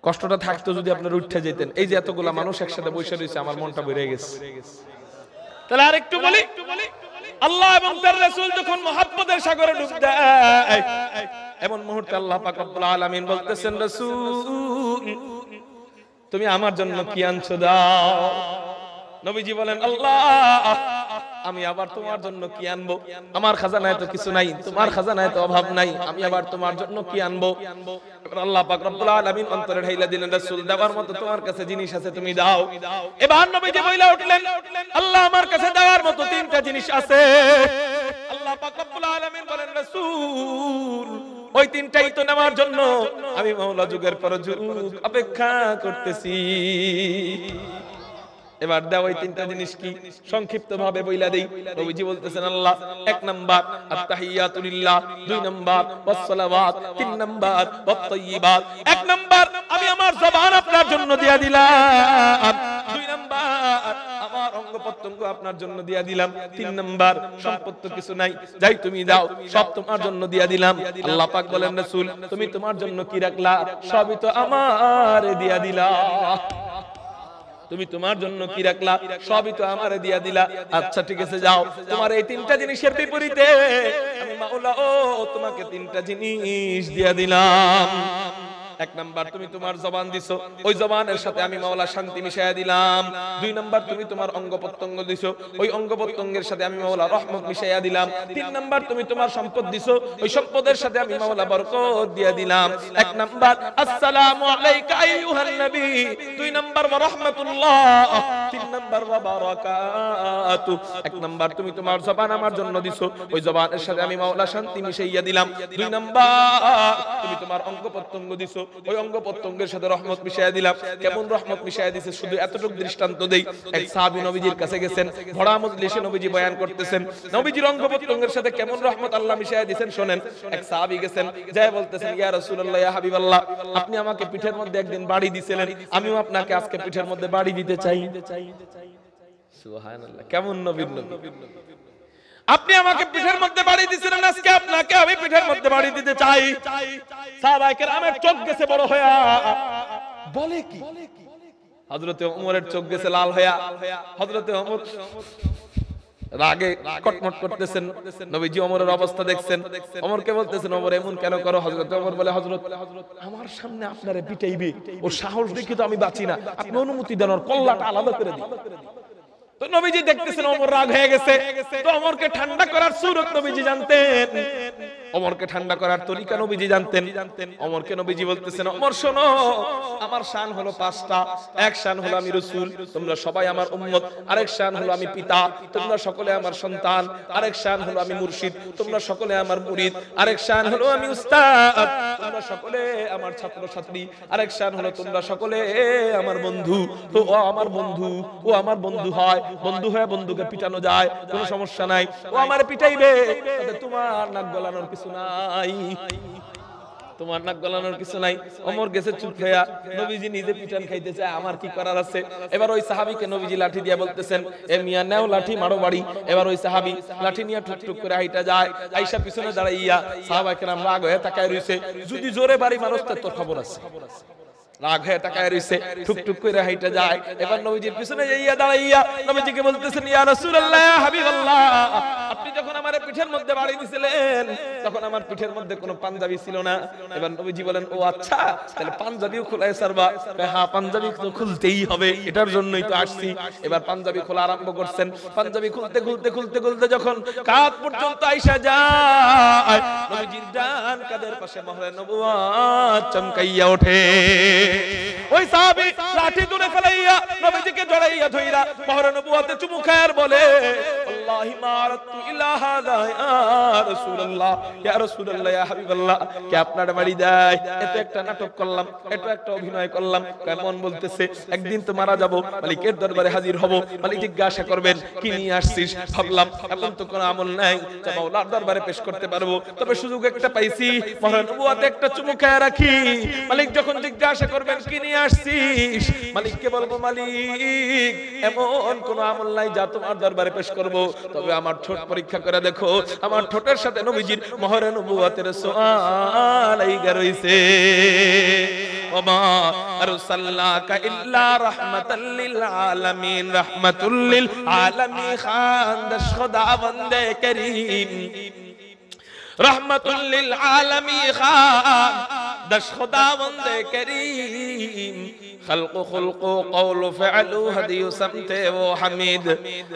কষ্টটা থাকতো যদি আপনারা উঠে যেতেন। এই যে এতগুলা মানুষ একসাথে বসে রয়েছে, আমার মনটা বেড়ে গেছে। তাহলে আরেকটু বলি, আল্লাহ এবং তার রাসূল যখন মুহাব্বতের সাগরে ডুব দেয়, এমন মুহূর্তে আল্লাহ পাক রব্বুল আলামিন বলতেছেন, রাসূল তুমি আমার জন্য কি আনছো দাও। নবীজি বলেন আল্লাহ আমি আবার তোমার জন্য কি আনবো, আমার খাজানায় তো কিছু নাই, তোমার খাজানায় তো অভাব নাই, আমি আবার তোমার জন্য কি আনবো। আল্লাহ পাক রব্বুল আলামিন অন্তরে ঢাইলা দিলেন রাসূল দেওয়ার মতো তোমার কাছে জিনিস আছে তুমি দাও। এবার নবীজি বইলা উঠলেন আল্লাহ আমার কাছে দেওয়ার মতো তিনটা জিনিস আছে। আল্লাহ পাক রব্বুল আলামিন বলেন রাসূল ওই তিনটাই তো নেওয়ার জন্য আমি মাওলা যুগের পর যুগ অপেক্ষা করতেছি। এবার দাও ওই তিনটা জিনিস কি, সংক্ষিপ্ত ভাবে বইলা দেই। নবীজি বলতেছেন আল্লাহ এক নাম্বার আত-তাহিয়াতু লিল্লাহ, দুই নাম্বার ওয়াস-সালাওয়াত, তিন নাম্বার ওয়াত-তাইয়্যিবাত। এক নাম্বার আমি আমার জবান আপনার জন্য দিয়া দিলাম, দুই নাম্বার আমার অঙ্গ প্রত্যঙ্গ আপনার জন্য দিয়া দিলাম, তিন নাম্বার সম্পদ তো কিছু নাই, যাই তুমি দাও সব তোমার জন্য দিয়া দিলাম। আল্লাহ পাক বলেন রাসূল তুমি তোমার জন্য কি রাখলা, সবই তো আমার দিয়া দিলা। তুমি তোমার জন্য কি রাখলা, সবই তো আমারে দিয়া দিলা। আচ্ছা ঠিক আছে যাও, তোমার এই তিনটা জিনিসের বিপরীতে আমি মাওলা তোমাকে তিনটা জিনিস দিয়া দিলাম। এক নাম্বার তুমি তোমার জবান দিছো, ওই জবানের সাথে আমি মাওলা শান্তি মিশাইয়া দিলাম। দুই নাম্বার তুমি তোমার অঙ্গ প্রত্যঙ্গ দিছো, ওই অঙ্গ প্রত্যঙ্গের সাথে আমি মাওলা রহমত মিশাইয়া দিলাম। তিন নাম্বার তুমি তোমার সম্পদ দিছো, ওই সম্পদের সাথে আমি মাওলা বরকত দিয়া দিলাম। এক নাম্বার আসসালামু আলাইকা আইয়ুহান নবী, দুই নাম্বার ওয়া রাহমাতুল্লাহ, তিন নাম্বার ওয়া বারাকাতু। এক নাম্বার তুমি তোমার জবান আমার জন্য দিছো, ওই জবানের সাথে আমি মাওলা শান্তি মিশাইয়া দিলাম। দুই নাম্বার তুমি তোমার অঙ্গ প্রত্যঙ্গ দিছো, ওই অঙ্গ প্রত্যঙ্গের সাথে রহমত মিশাইয়া দিলাম। কেমন রহমত মিশাইয়া দিয়েছে শুধু এতটুকু দৃষ্টান্ত দেই। এক সাহাবী নবীজির কাছে গেছেন, ভরা মজলিসে নবীজি বয়ান করতেছেন, নবীজির অঙ্গ প্রত্যঙ্গের সাথে কেমন রহমত আল্লাহ মিশাইয়া দিয়েছেন শুনেন। এক সাহাবী গেছেন, যায় বলতেছেন ইয়া রাসূলুল্লাহ ইয়া হাবিবাল্লাহ আপনি আমাকে পিঠের মধ্যে একদিন বাড়ি দিয়েছিলেন, আমিও আপনাকে আজকে পিঠের মধ্যে বাড়ি দিতে চাই। সুবহানাল্লাহ, কেমন নবীর নবী। আপনি আমাকে পিঠের মধ্যে বাড়ি দিয়েছিলেন, আজকে আপনাকে আমি পিঠের মধ্যে বাড়ি দিতে চাই। সাহাবায়ে কেরামের চোখ গেছে বড় হয়া, বলে কি হযরতে ওমরের চোখ গেছে লাল হয়া। হযরতে ওমর রাগে কটমট করতেছেন, নবীজি ওমরের অবস্থা দেখছেন, ওমরকে বলতেছেন ওমর এমন কেন করো। হযরতে ওমর বলে হযরত আমার সামনে আপনারে পিটাইবে, ও সাহস দেখি তো আমি বাঁচি না, আপনি অনুমতি দেন ওর কল্লাটা আলাদা করে দিন। তো নবীজি দেখতেছেন ওমর রাগ হয়ে গেছে, তো ওমরকে ঠান্ডা করার সুরত নবীজি জানতেন, ওমরকে ঠান্ডা করার তরিকা নবীজি জানতেন। ওমরকে নবীজি বলতেছেন ওমর শোনো, আমার শান হলো পাঁচটা। এক শান হলো আমি রাসূল, তোমরা সবাই আমার উম্মত। আরেক শান হলো আমি পিতা, তোমরা সকলে আমার সন্তান। আরেক শান হলো আমি মুর্শিদ, তোমরা সকলে আমার মুরিদ। আরেক শান হলো আমি উস্তাদ, তোমরা সকলে আমার ছাত্র ছাত্রী। আরেক শান হলো তোমরা সকলে আমার বন্ধু। তো ও আমার বন্ধু, ও আমার বন্ধু হয়, বন্ধু হয়ে বন্ধুকে পিটানো যায়, কোনো সমস্যা নাই। ও আমারে পিটাইবে, তাতে তোমার নাক গলানোর কিছু নাই, তোমার নাক গলানোর কিছু নাই। ওমর গেছে চুপ হইয়া, নবীজি নিজে পিটান খাইতে চায়, আমার কি করার আছে। এবার ওই সাহাবীকে নবীজি লাঠি দিয়া বলতেছেন এ মিয়া নাও লাঠি মারো বাড়ি। এবার ওই সাহাবী লাঠি নিয়ে টুকটুক করে হাইটা যায়, আয়েশা পিছনে দাঁড়াইয়া, সাহাবায়ে কেরাম রাগ হয়ে তাকায় রইছে, যদি জোরে বাড়ি মারস তোর খবর আছে। রাগ হয়ে তাকায় রইছে, টুকটুক করে হাইটা যায়। এবার নবীজির পিছনে যাইয়া দাঁড়াইয়া নবীজিকে বলতেছেন ইয়া রাসূলুল্লাহ ইয়া হাবিবাল্লাহ আপনি যখন আমার পিঠের মধ্যে বাড়ি দিছিলেন তখন আমার পিঠের মধ্যে কোনো পাঞ্জাবি ছিল না। এবার নবীজি বলেন ও আচ্ছা, তাহলে পাঞ্জাবিও খোলাই সারবা। হ্যাঁ পাঞ্জাবি তো খুলতেই হবে, এটার জন্যই তো আসছি। এবার পাঞ্জাবি খোলা আরম্ভ করছেন। পাঞ্জাবি খুলতে খুলতে খুলতে খুলতে যখন কাঁধ পর্যন্ত আইসা যায়, নবীজির ডান কাঁধের পাশে মোহরে নবুয়ত চমকাইয়া ওঠে। ওই সাহাবী লাঠি দূরে ফেলাইয়া নবীজিকে জড়াইয়া ধইরা মোহরে নবুয়তে চুমু খায় আর বলে আল্লাহি মা আরাদতু ইলা হাযা ইয়া রাসূলুল্লাহ ইয়া রাসূলুল্লাহ ইয়া হাবিবাল্লাহ, কে আপনার বাড়ি দেয়, এত একটা নাটক করলাম, এত একটা অভিনয় করলাম, কেমন বলতেছে একদিন তো মারা যাব, মালিকের দরবারে হাজির হব, মালিক জিজ্ঞাসা করবেন কি নিয়ে আসছিস। ভাবলাম এখন তো কোনো আমল নাই, যা মাওলার দরবারে পেশ করতে পারবো, তবে সুযোগ একটা পাইছি, মোহরে নবুয়তে একটা চুমু খায় রাখি। মালিক যখন জিজ্ঞাসা করবেন কি নিয়ে আসছিস, মালিককে বলবো মালিক এমন কোন আমল নাই যা তোমার দরবারে পেশ করব, তবে আমার ঠোঁট পরীক্ষা করে দেখো, আমার ঠোঁটের সাথে নবীজির মোহরে নবুয়তের সোয়াল আইগা রইছে। ওমা আরসালনাকা ইল্লা রাহমাতাল লিল আলামিন, রাহমাতুল লিল আলামিন খানদাশ খোদা বন্দে করিম, রহমাতুল লিল আলামিন খান दश खुदा बंदे करीम खल्क़ खुल्क़ कौल फ़अलु हदीउ समते वो हमीद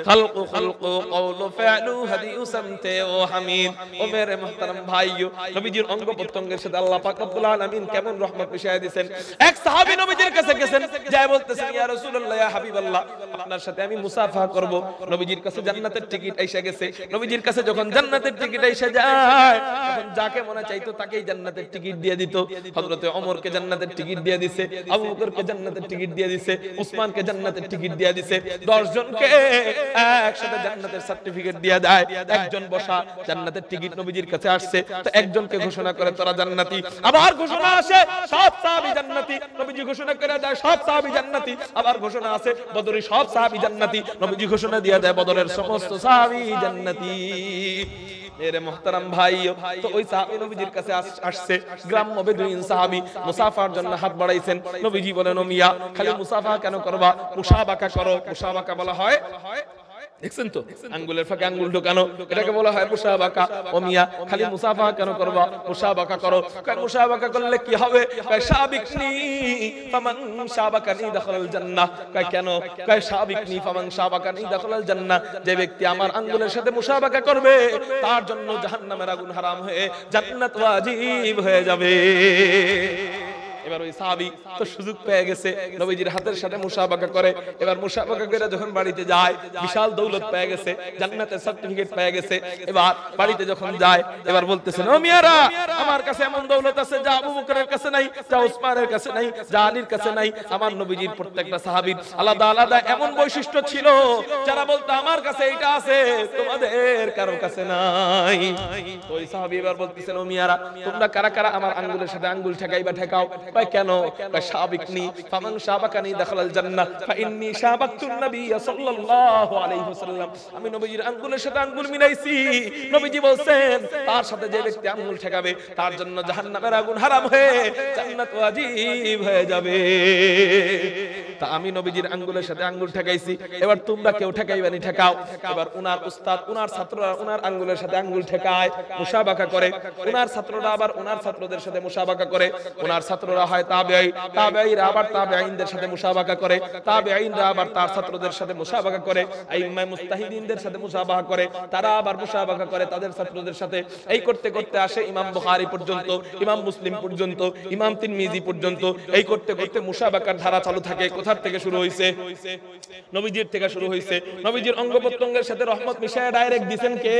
खल्क़ खुल्क़ कौल फ़अलु हदीउ समते वो हमीद। ओ मेरे मोहतरम भाइयों, নবীজির অঙ্গ প্রত্যঙ্গের সাথে আল্লাহ পাক রব্বুল আলামিন কেমন রহমত মিশিয়ে দিয়েছেন। এক সাহাবী নবীজির কাছে গেছেন, যায় বলতেছেন ইয়া রাসূলুল্লাহ ইয়া হাবিবাল্লাহ, আপনার সাথে আমি মুসাফা করব। নবীজির কাছে জান্নাতের টিকিট এসে গেছে। নবীজির কাছে যখন জান্নাতের টিকিট এসে যায়, তখন যাকে মনে চাইতো তাকেই জান্নাতের টিকিট দিয়ে দিত। হযরতে ওমরকে জান্নাতের টিকিট দিয়ে দিয়েছে, আবু বকরকে জান্নাতের টিকিট দিয়ে দিয়েছে, উসমানকে জান্নাতের টিকিট দিয়ে দিয়েছে। 10 জনকে একসাথে জান্নাতের সার্টিফিকেট দিয়ে দেয়। একজন বসা জান্নাতের টিকিট নবীজির কাছে আসছে, তো একজনকে ঘোষণা করে তোরা জান্নাতি। আবার ঘোষণা আসে সব সাহাবী জান্নাতি, নবীজি ঘোষণা করে দেয় সব সাহাবী জান্নাতি। আবার ঘোষণা আসে বদরের সব সাহাবী জান্নাতি, নবীজি ঘোষণা দিয়ে দেয় বদরের সমস্ত সাহাবী জান্নাতি। मेरे मोहतरम भाइयों, तो ওই সাহাবী নবীজির কাছে আসছে, গ্রাম্য বেদুইন সাহাবী, মুসাফার জন্য হাত বাড়াইছেন। নবীজি বলেন ও মিয়া, খালি মুসাফা কেন করবা, মুসাবাকা করো। মুসাবাকা বলা হয়, দেখছেন তো আঙ্গুলের ফাঁকে আঙ্গুল ঢোকানো, এটাকে বলা হয় মুসাবাকা। ও মিয়া, খালি মুসাফা কেন করবা, মুসাবাকা করো। কয় মুসাবাকা করলে কি হবে? কয় শাবিকনি ফামান শাবাকানি দাখালাল জান্নাহ। কয় কেন? কয় শাবিকনি ফামান শাবাকানি দাখালাল জান্নাহ, যে ব্যক্তি আমার আঙ্গুলের সাথে মুসাবাকা করবে তার জন্য জাহান্নামের আগুন হারাম হয়ে জান্নাত ওয়াজিব হয়ে যাবে। এবার ওই সাহাবী তো সুযোগ পেয়ে গেছে, নবীজির হাতের সাথে মুসাবাকা করে। এবার মুসাবাকা করে যখন বাড়িতে যায়, বিশাল দৌলত পেয়ে গেছে, জান্নাতের সার্টিফিকেট পেয়ে গেছে। এবার বাড়িতে যখন যায়, এবার বলতেছেন ও মিয়ারা, আমার কাছে এমন দৌলত আছে যা আবু বকরের কাছে নাই, যা উসমানের কাছে নাই, যা আলীর কাছে নাই। আমার নবীজির প্রত্যেকটা সাহাবীর আলাদা আলাদা এমন বৈশিষ্ট্য ছিল, যারা বলতো আমার কাছে এটা আছে, তোমাদের কারোর কাছে নাই। ওই সাহাবী এবার বলতেছেন ও মিয়ারা, তোমরা কারা কারা আমার আঙ্গুলের সাথে আঙ্গুল ঠেকাইবা ঠেকাও। কেন? শাবিকনি ফামান শাবাকানি দাখালাল জান্নাহ ফাইন্নী শাবাকতুন নবী সাল্লাল্লাহু আলাইহি ওয়াসাল্লাম, আমি নবীজির আঙ্গুলের সাথে আঙ্গুল মিলাইছি। নবীজি বলেন তার সাথে যে ব্যক্তি আঙ্গুল ঠেকাবে তার জন্য জাহান্নামের আগুন হারাম হয়ে জান্নাত ওয়াজিব হয়ে যাবে। তা আমি নবীজির আঙ্গুলের সাথে আঙ্গুল ঠেকাইছি, এবার তোমরা কেউ ঠেকাইবানি ঠেকাও। এবার উনার উস্তাদ, উনার ছাত্ররা উনার আঙ্গুলের সাথে আঙ্গুল ঠেকায়, মুসাবাকা করে। উনার ছাত্ররা আবার উনার ছাত্রদের সাথে মুসাবাকা করে। উনার ছাত্ররা হয় তাবেঈ, তাবেঈরা আবার তাবেঈনদের সাথে মুসাবাকা করে, তাবেঈনরা আবার তার ছাত্রদের সাথে মুসাবাকা করে, আইম্মা মুস্তাহিদিনদের সাথে মুসাবাকা করে, তারা আবার মুসাবাকা করে তাদের ছাত্রদের সাথে। এই করতে করতে আসে ইমাম বুখারী পর্যন্ত, ইমাম মুসলিম পর্যন্ত, ইমাম তিরমিজি পর্যন্ত। এই করতে করতে মুসাবাকার ধারা চালু থাকে। কোথার থেকে শুরু হইছে? নবীজির থেকে শুরু হইছে। নবীজির অঙ্গ প্রত্যঙ্গের সাথে রহমত মিশায় ডাইরেক্ট দিবেন কে?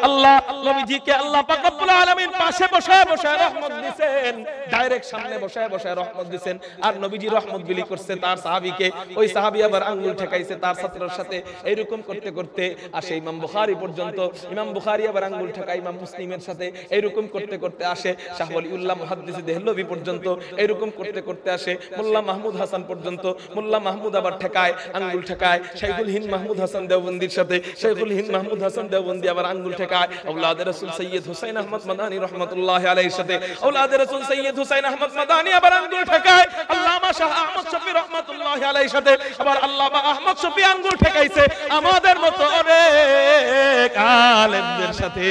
আল্লাহ। নবীজিকে আল্লাহ পাক রব্বুল আলামিন পাশে বসায় বসায় রহমত দিবেন, ডাইরেক্ট সামনে বসায় বসায় রহমত দিবেন। আর নবীজি রহমত বিলি করছে তার সাহাবীকে, ওই সাহাবী আবার আঙ্গুল ঠেকাইছে তার ছাত্রের সাথে। এইরকম করতে করতে আসে ইমাম বুখারী পর্যন্ত। ইমাম বুখারী আবার আঙ্গুল ঠেকায় ইমাম মুসলিমের সাথে। এইরকম করতে করতে আসে শাহ ওলিউল্লাহ মুহাদ্দিস দেহলভী পর্যন্ত। এইরকম করতে করতে আসে মোল্লা মাহমুদ হাসান পর্যন্ত। মোল্লা মাহমুদ আবার ঠেকায়, আঙ্গুল ঠেকায় শাইখুল হিন্দ মাহমুদ হাসান দেওবন্দির সাথে। শাইখুল হিন্দ মাহমুদ হাসান দেওবন্দি আবার আঙ্গুল ঠেকায় আওলাদ রাসূল সৈয়দ হুসাইন আহমদ মাদানী রাহমাতুল্লাহি আলাইহির সাথে। আওলাদ রাসূল সৈয়দ হুসাইন আহমদ মাদানী আবার আঙ্গুল ঠেকায় আল্লামা শাহ আহমদ শফি রাহমাতুল্লাহি আলাইহির সাথে। আবার আল্লামা আহমদ শফি আঙ্গুল ঠেকাইছে আমাদের মতো অনেক আলেমদের সাথে।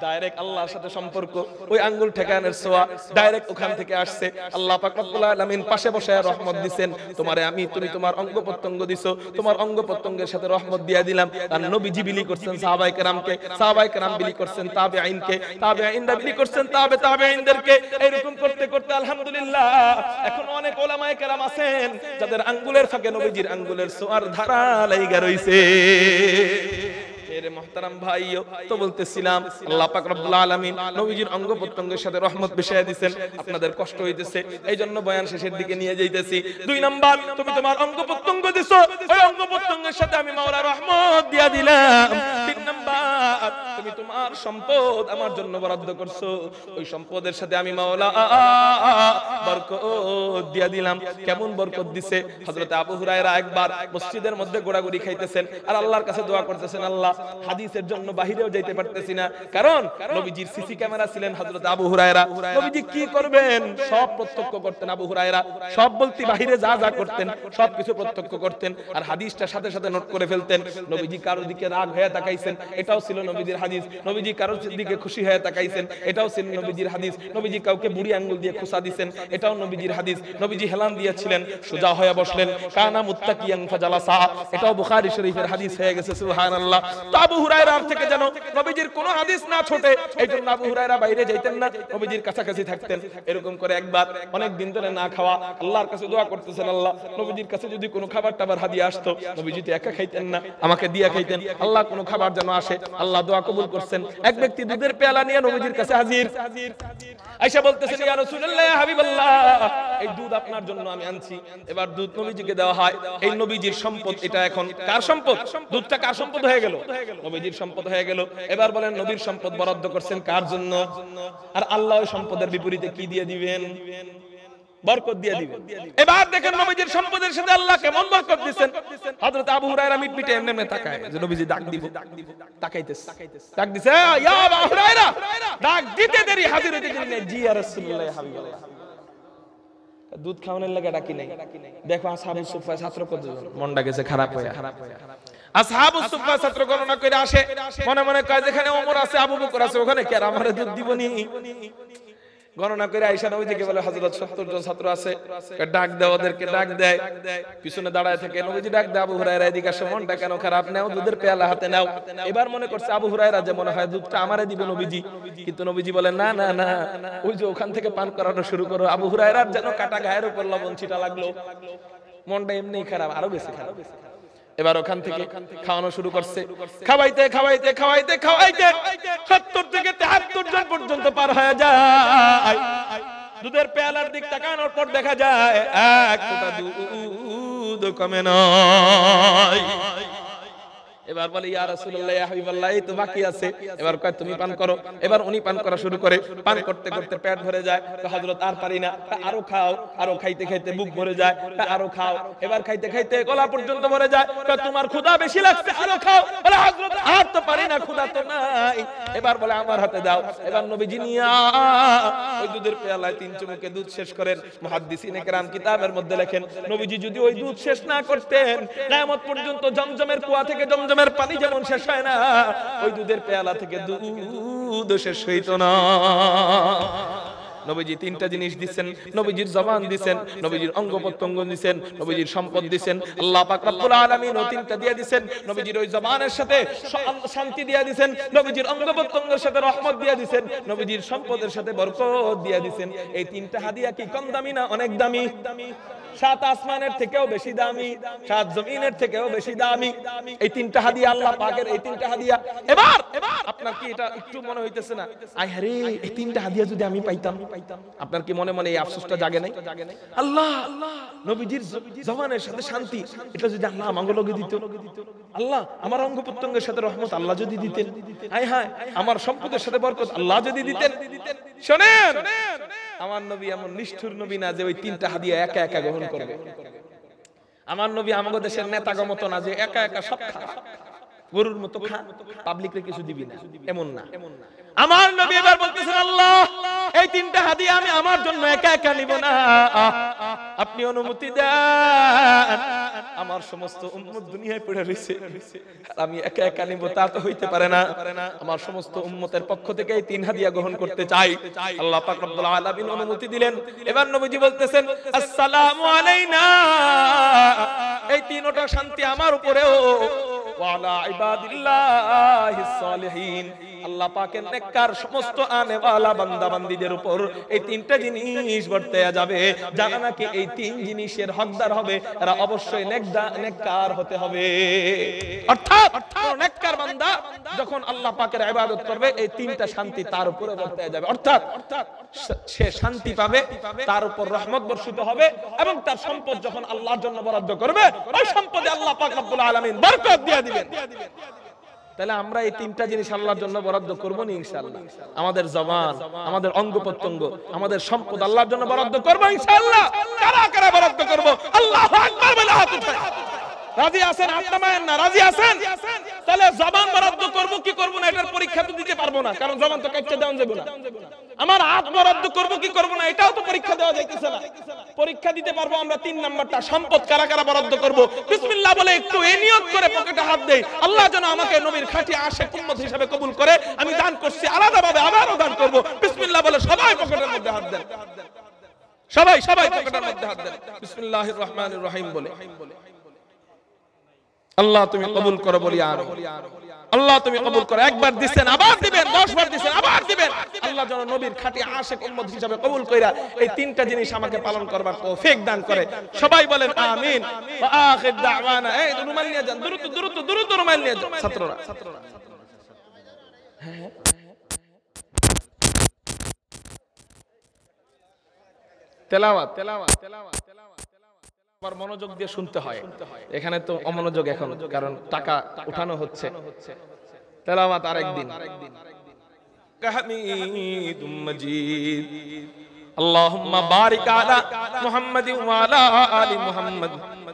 ডাইরেক্ট আল্লাহর সাথে সম্পর্ক, ওই আঙ্গুল ঠেকানোর সোয়া ডাইরেক্ট ওখান থেকে আসছে। আল্লাহ পাক রব্বুল আলামিন পাশে বসে রহমত দিবেন। তোমারে আমি, তুমি তোমার অঙ্গ প্রত্যঙ্গ দিছো, তোমার অঙ্গ প্রত্যঙ্গের সাথে রহমত দিয়া দিলাম। আর নবীজি বিলি করছেন সাহাবায়ে কেরামকে, সাহাবায়ে কেরাম বিলি করছেন তাবেঈনকে, তাবেঈনরা বিলি করছেন তাবেঈনদেরকে। এরকম করতে করতে আলহামদুলিল্লাহ এখন অনেক উলামায়ে কেরাম আছেন যাদের আঙ্গুলের ফাঁকে নবীজির আঙ্গুলের সোয়ার ধারা লাইগা রইছে। मेरे मोहतरम भाइयों, तो বলতেছিলাম আল্লাহ পাক রব্বুল আলামিন নবীজির অঙ্গ প্রত্যঙ্গের সাথে রহমত মিশিয়ে দিবেন। আপনাদের কষ্ট হইতেছে, এইজন্য বয়ান শেষের দিকে নিয়ে যাইতেছি। 2 নাম্বার, তুমি তোমার অঙ্গ প্রত্যঙ্গ দিছো, ওই অঙ্গ প্রত্যঙ্গের সাথে আমি মাওলা রহমত দিয়া দিলাম। 3 নাম্বার, তুমি তোমার সম্পদ আমার জন্য বরাদ্দ করছো, ওই সম্পদের সাথে আমি মাওলা বরকত দিয়া দিলাম। কেমন বরকত দিছে? হযরত আবু হুরায়রা একবার মসজিদের মধ্যে গোড়াগড়ি খাইতেছেন আর আল্লাহর কাছে দোয়া করতেছেন, আল্লাহ হাদিসের জন্য বাহিরেও যাইতে পারতেছি না, কারণ নবীজির সিসি ক্যামেরা ছিলেন হযরত আবু হুরায়রা। নবীজি কি করবেন সব প্রত্যক্ষ করতেন আবু হুরায়রা, সব বলতে বাহিরে যা যা করতেন সবকিছু প্রত্যক্ষ করতেন আর হাদিসটা সাথে সাথে নোট করে ফেলতেন। নবীজি কারোর দিকে রাগ হয়ে তাকাইছেন, এটাও ছিল নবীজির হাদিস। হাদিস, নবীজি কারোর দিকে খুশি হয়ে তাকাইছেন, এটাও ছিল নবীজির হাদিস। নবীজি কাউকে বুড়ি আঙ্গুল দিয়ে খোঁচা দিয়েছেন, এটাও নবীজির হাদিস। নবীজি হেলান দিয়েছিলেন, সোজা হয়ে বসলেন, কানা মুত্তাকিয়ান ফাজালাসা, এটাও বুখারী শরীফের হাদিস হয়ে গেছে। সুবহানাল্লাহ। তো আবু হুরায়রার থেকে যেন নবীজির কোনো হাদিস না ছোটে, এইজন্য আবু হুরায়রা বাইরে যাইতেন না, নবীজির কাছাকাছি থাকতেন। এরকম করে একবার অনেক দিন ধরে না খাওয়া, আল্লাহর কাছে দোয়া করতেছেন, আল্লাহ নবীজির কাছে যদি কোনো খাবার টাবার হাদিয়া আসতো, নবীজি তো একা খাইতেন না, আমাকে দিয়া খাইতেন, আল্লাহ কোনো খাবার যেন আসে। আল্লাহ দোয়া কবুল করছেন। এক ব্যক্তি দুধের পেয়ালা নিয়ে নবীজির কাছে হাজির, আয়েশা বলতেছেন, ইয়া রাসূলুল্লাহ, ইয়া হাবিবাল্লাহ, এই দুধ আপনার জন্য আমি আনছি। এবার দুধ নবীজিকে দেওয়া হয়। এই নবীজির সম্পদ, এটা এখন কার সম্পদ? দুধটা কার সম্পদ হয়ে গেল? নবীজির সম্পদ হয়ে গেল। এবার বলেন, নবীর সম্পদ বরাদ্দ করছেন কার জন্য? আর আল্লাহ ওই সম্পদের বিপরীতে কি দিয়ে দিবেন? বরকত দিয়ে দিবেন। এবার দেখেন নবীজির সম্পদের সাথে আল্লাহ কেমন বরকত দিবেন। হযরত আবু হুরায়রা মিটমিটে এমনি এমনি তাকায়, যে নবীজি ডাক দিব, তাকাইতেছে, ডাক দিছে, ইয়া আবু হুরায়রা, ডাক দিতে দেরি, হাজির হইতে দেরি নাই, জি ইয়া রাসূলুল্লাহ, ইয়া হাবিবাল্লাহ। দুধ খাওয়ানোর লাগা ডাকি নাই। দেখো আসহাবুস সুফফা ছাত্র কতজন, মনটা গেছে খারাপ হয়ে। আসহাবুস সুফফা ছাত্র গণনা করে আসে, মনে মনে কয় যেখানে ওমর আছে, আবু বকর আছে, ওখানে কি আর আমারে দুধ দিবনি? গণনা করে আয়েশা নবীজিকে বলে, হযরত 70 জন ছাত্র আছে, ডাক দাও ওদেরকে। ডাক দেয়, পিছনে দাঁড়ায় থাকে। নবীজি ডাক দেয়, আবু হুরায়রা এদিকে আসো, মনটা কেন খারাপ, নাও দুধের পেয়ালা হাতে নাও। এবার মনে করছে আবু হুরায়রা যে মনে হয় দুধটা আমারে দিবে নবীজি, কিন্তু নবীজি বলেন, না না না, ওই যে ওখান থেকে পান করানো শুরু করো। আবু হুরায়রার যেন কাটা গায়ের উপর লবণ ছিটা লাগলো, মনটা এমনিই খারাপ, আরো বেশি খারাপ। এবার ওখান থেকে খাওয়ানো শুরু করছে, খাওয়াইতে খাওয়াইতে খাওয়াইতে খাওয়াইতে 70 থেকে 73 জন পর্যন্ত পার হয়ে যায়। দুধের পেয়ালার দিক তাকানোর পর দেখা যায় এক ফোঁটা দুধ কমে নাই। এবার বলে, ইয়া রাসূলুল্লাহ, ইয়া হাবিবাল্লাহ, এই তো বাকি আছে। এবার কয়, তুমি পান করো। এবার উনি পান করা শুরু করে, পান করতে করতে পেট ভরে যায়। তো হযরত আর পারি না, আরো খাও। আরো খাইতে খাইতে বুক ভরে যায়, আরো খাও। এবার খাইতে খাইতে গলা পর্যন্ত ভরে যায়। কয়, তোমার ক্ষুধা বেশি লাগছে, আরো খাও। বলে, হযরত আর তো পারি না, ক্ষুধা তো নাই। এবার বলে, আমার হাতে দাও। এবার নবীজি নিয়া ওই দুধের পেয়ালায় 3 চুমুকে দুধ শেষ করেন। মুহাদ্দিসিনে কেরাম কিতাবের মধ্যে লেখেন, নবীজি যদি ওই দুধ শেষ না করতেন, কিয়ামত পর্যন্ত জমজমের কুয়া থেকে জমজমের পানি যেমন শেষ হয় না, ওই দুধের পেয়ালা থেকে দুধ শেষ হইতো না। নবীজি 3টা জিনিস দিবেন, নবীজির জবান দিবেন, নবীজির অঙ্গ প্রত্যঙ্গ দিবেন, নবীজির সম্পদ দিবেন। আল্লাহ পাক রব্বুল আলামিন ওই 3টা দিয়ে দিবেন। নবীজির ওই জবানের সাথে শান্তি দিয়ে দিবেন, নবীজির অঙ্গ প্রত্যঙ্গের সাথে রহমত দিয়ে দিবেন, নবীজির সম্পদের সাথে বরকত দিয়ে দিবেন। এই 3টা হাদিয়া কি কম দামি না অনেক দামি? 7 আসমানের থেকেও বেশি দামি, 7 জমিনের থেকেও বেশি দামি এই 3টা হাদিয়া আল্লাহ পাকের। এই 3টা হাদিয়া, এবার আপনার কি এটা একটু মনে হইতেছে না, আয় হারে, এই 3টা হাদিয়া যদি আমি পাইতাম? আপনার কি মনে মনে এই আফসোসটা জাগে নাই? আল্লাহ নবীজির জবানের সাথে শান্তি, এটা যদি আল্লাহ আমাকে লগে দিত, আল্লাহ আমার অঙ্গ প্রত্যঙ্গের সাথে রহমত আল্লাহ যদি দিতেন, আয় হায় আমার সম্পদের সাথে বরকত আল্লাহ যদি দিতেন। শুনেন, আমার নবী এমন নিষ্ঠুর নবী না যে ওই 3টা হাদিয়া একা একা গ্রহণ করবে। আমার নবী আমাদের দেশের নেতাগো মতো না যে একা একা সব খা, গরুর মতো খা, পাবলিকরে কিছু দিবি না, এমন না। আমার নবী এবার বলতেছেন, আল্লাহ এই 3টা হাদিয়া আমি আমার জন্য একা একা নিব না, আপনি অনুমতি দেন। আমার সমস্ত উম্মত দুনিয়ায় পড়ে রয়েছে, আমি একা একা নিব তা তো হইতে পারে না। আমার সমস্ত উম্মতের পক্ষ থেকে এই 3 হাদিয়া গ্রহণ করতে চাই। আল্লাহ পাক রব্বুল আলামিন অনুমতি দিলেন। এবার নবীজি বলতেছেন, আসসালামু আলাইনা, এই 3টা শান্তি আমার উপরেও, ওয়া আলা ইবাদিল্লাহিস সালিহিন, আল্লাহ পাকের নেককার সমস্ত আনেওয়ালা বান্দা বান্দীদের উপর এই 3টা জিনিস বর্তায়া যাবে। যারা নাকি এই 3 জিনিসের হকদার হবে, এরা অবশ্যই নেককার হতে হবে। অর্থাৎ নেককার বান্দা যখন আল্লাহ পাকের ইবাদত করবে, এই 3টা শান্তি তার উপরে বর্তায়া যাবে। অর্থাৎ সে শান্তি পাবে, তার উপর রহমত বর্ষিত হবে, এবং তার সম্পদ যখন আল্লাহর জন্য বরাদ্দ করবে, ওই সম্পদে আল্লাহ পাক রব্বুল আলামিন বরকত দিয়ে দিবেন। তাহলে আমরা এই 3টা জিনিস আল্লাহর জন্য বরাদ্দ করব না ইনশাআল্লাহ। আমাদের জবান, আমাদের অঙ্গ প্রত্যঙ্গ, আমাদের সম্পদ আল্লাহর জন্য বরাদ্দ করব ইনশাআল্লাহ। কারা কারা বরাদ্দ করব? আল্লাহু আকবার বলে হাত উঠায়। রাজি আছেন? হাত নামায়েন না। রাজি আছেন? তাহলে জবান বরাদ্দ করব কি করব না এটার পরীক্ষা তো দিতে পারবো না, কারণ জবান তো কাটতে দেওয়া যাবে না। আমার হাত বরাদ্দ করব কি করব না এটাও তো পরীক্ষা দেওয়া যাইতেছে না। পরীক্ষা দিতে পারবো আমরা 3 নাম্বারটা, সম্পদ কারা কারা বরাদ্দ করব। বিসমিল্লাহ বলে একটু এই নিয়ত করে পকেটে হাত দেই, আল্লাহ যেন আমাকে নবীর খাঁটি আশিক উম্মত হিসেবে কবুল করে। আমি দান করছি, আলাদাভাবে আবারও দান করব। বিসমিল্লাহ বলে সবাই পকেটের মধ্যে হাত দেন, সবাই সবাই পকেটের মধ্যে হাত দেন। বিসমিল্লাহির রহমানির রহিম বলে আল্লাহ তুমি কবুল করো বলি আর আল্লাহ তুমি কবুল করো। একবার দিবেন আবার দিবেন, 10 বার দিবেন আবার দিবেন। আল্লাহ যেন নবীর খাঁটি আশিক উম্মত হিসেবে কবুল কইরা এই 3টা জিনিস আমাকে পালন করবার তৌফিক দান করে। সবাই বলেন আমিন। ওয়া আখির দাওয়ানা। এই রুমাল নিয়ে যান, দ্রুত রুমাল নিয়ে যান ছাত্ররা। হ্যাঁ তেলাওয়াত আবার মনোযোগ দিয়ে শুনতে হয়। এখানে তো অমনোযোগ এখন, কারণ টাকা উঠানো হচ্ছে। তেলাওয়াত আরেকদিন। হামিদুম মাজিদ। আল্লাহুম্মা বারিক আলা মুহাম্মাদিন ওয়া আলা আলি মুহাম্মাদ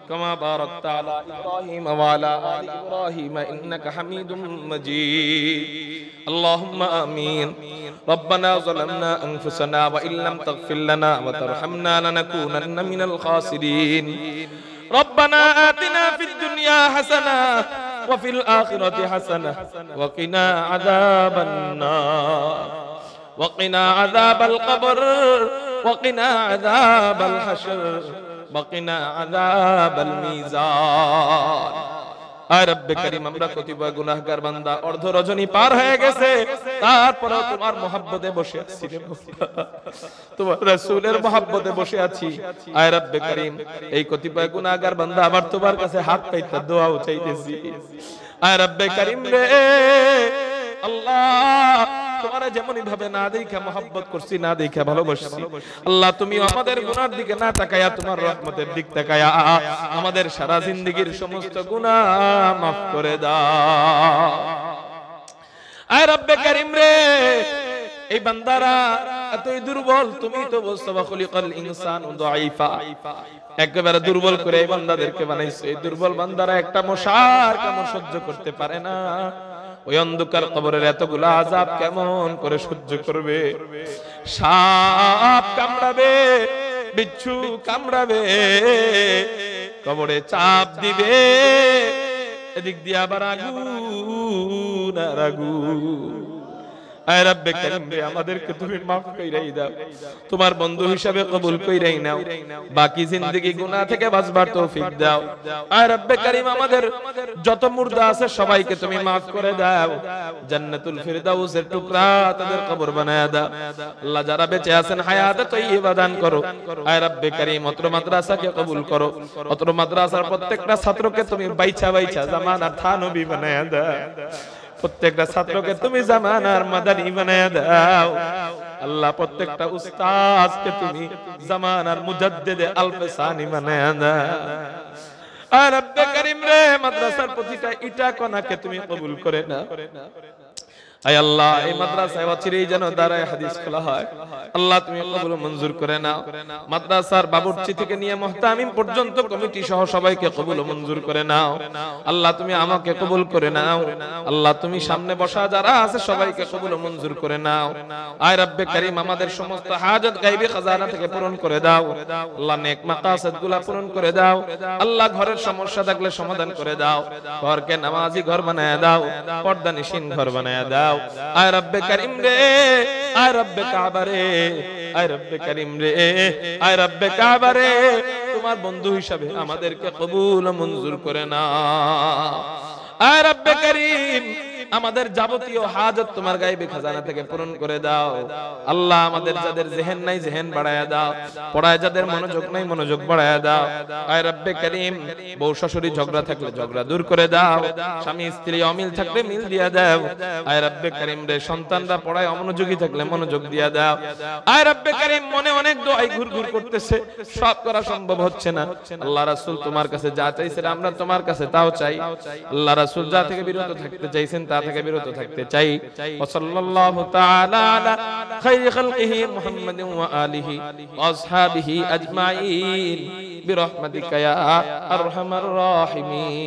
কামা বারাকতা আলা ইব্রাহিম ওয়া আলা আলি ইব্রাহিম ইন্নাকা হামিদুম মাজিদ। আল্লাহুম্মা আমিন। ربنا ظلمنا أنفسنا وإن لم تغفر لنا وترحمنا لنكونن من الخاسرين. ربنا آتنا في الدنيا حسنة وفي الآخرة حسنة وقنا عذاب النار وقنا عذاب القبر وقنا عذاب الحشر وقنا عذاب الميزان. আয় রব্বে কারীম, আমরা কতিপয় গুনাহগার বান্দা, অর্ধ রজনী পার হয়ে গেছে, তারপরেও তোমার মহব্বতে বসে আছি রে বাবা, তোমার রাসূলের মহব্বতে বসে আছি। আয় রব্বে কারীম, এই কতিপয় গুনাহগার বান্দা আবার তোমার কাছে হাত পাইতা দোয়াও চাইতেছি। আয় রব্বে কারীম রে আল্লাহ, তোমারে যেমনই ভাবে না দেখা মহব্বত করছি, না দেখা ভালোবাসছি, আল্লাহ তুমি আমাদের গুনার দিকে না তাকায়া তোমার রহমতের দিক তাকায়া আমাদের সারা জিন্দেগীর সমস্ত গুনাহ মাফ করে দাও। আয় রব্বে কারীম রে, এই বান্দারা এতই দুর্বল, তুমি তো বলছো খালিকাল ইনসানু দাঈফা, একেবারে দুর্বল করে এই বান্দাদেরকে বানাইছো। এই দুর্বল বান্দারা একটা মশার কামড় সহ্য করতে পারে না। ওই অন্ধকার কবরের এতগুলো আযাব কেমন করে সহ্য করবে? সাপ কামড়াবে, বিচ্ছু কামড়াবে, কবরে চাপ দিবে, এদিক দিয়ে আবার আগুন আর আগুন। আয় রব্বে কারীম রে, আমাদেরকে তুমি মাফ কইরাই দাও, তোমার বন্ধু হিসাবে কবুল কইরাই নাও, বাকি জিন্দেগি গুনাহ থেকে বাঁচবার তৌফিক দাও। আয় রব্বে কারীম, আমাদের যত মুর্দা আছে সবাইকে তুমি মাফ করে দাও, জান্নাতুল ফিরদাউসের টুকরা তাদের কবর বানায়া দাও। আল্লাহ যারা বেঁচে আছেন হায়াতে তাইয়্যিবা দান করো। আয় রব্বে কারীম, অত্র মাদ্রাসাকে কবুল করো, অত্র মাদ্রাসার প্রত্যেকটা ছাত্রকে তুমি বাইচা বাইচা জামানার থানবী বানায়া দাও, প্রত্যেকটা ছাত্রকে তুমি জামানার মাদানী বানায়া দাও। আল্লাহ প্রত্যেকটা উস্তাদকে তুমি জামানার মুজাদ্দিদে আলফসানি বানায়া দাও। আর রব্বে কারীম রে, মাদ্রাসার প্রতিটা ইটা কণাকে তুমি কবুল করে নাও। আয় আল্লাহ, এই মাদ্রাসায় অচিরেই যেন দারায়ে হাদিস খোলা হয়, আল্লাহ তুমি কবুল মঞ্জুর করে নাও। মাদ্রাসার বাবুর্চি থেকে নিয়ে মুহতামিম পর্যন্ত কমিটি সহ সবাইকে কবুল মঞ্জুর করে নাও। আল্লাহ তুমি আমাকে কবুল করে নাও। আল্লাহ তুমি সামনে বসা যারা আছে সবাইকে কবুল মঞ্জুর করে নাও। আয় রব্বে কারীম, আমাদের সমস্ত হাজত গায়বী খাজানা থেকে পূরণ করে দাও। আল্লাহ নেক মাকাসিদগুলো পূরণ করে দাও। আল্লাহ ঘরের সমস্যা থাকলে সমাধান করে দাও। ঘরকে নামাজি ঘর বানায়া দাও, পর্দানিশীন ঘর বানায়া দাও। আয় রব্বে কারীম রে, আয় রব্বে কাবা রে, আয় রব্বে কারীম রে, আয় রব্বে কাবা রে, তোমার বন্ধু হিসাবে আমাদেরকে কবুল মঞ্জুর করে নাও। আয় রব্বে কারীম, আমাদের যাবতীয় হাজত তোমার গায়বী খাজানা থেকে পূরণ করে দাও। আল্লাহ আমাদের যাদের জেহেন নাই জেহেন বাড়ায়া দাও, পড়ায় যাদের মনোযোগ নাই মনোযোগ বাড়ায়া দাও। আয় রব্বে কারীম, বউ শাশুড়ি ঝগড়া থাকলে ঝগড়া দূর করে দাও, স্বামী স্ত্রী অমিল থাকলে মিল দিয়া দাও। আয় রব্বে কারীম রে, সন্তানরা পড়ায় অমনোযোগী থাকলে মনোযোগ দিয়া দাও। আয় রব্বে কারীম, মনে অনেক দোয়াই ঘুরঘুর করতেছে, সব করা সম্ভব হচ্ছে না। আল্লাহ রাসূল তোমার কাছে যা চাইছেন আমরা তোমার কাছে তাও চাই। আল্লাহ রাসূল যা থেকে বিরত থাকতে চাইছেন তা থেকে বিরত থাকতে চাই। সাল্লাল্লাহু তাআলা আলা খায়রি খালকিহি মুহাম্মাদিন ওয়া আলিহি ওয়া আসহাবিহি আজমাইন। বিরহমাতিকা ইয়া আরহামার রাহিমিন।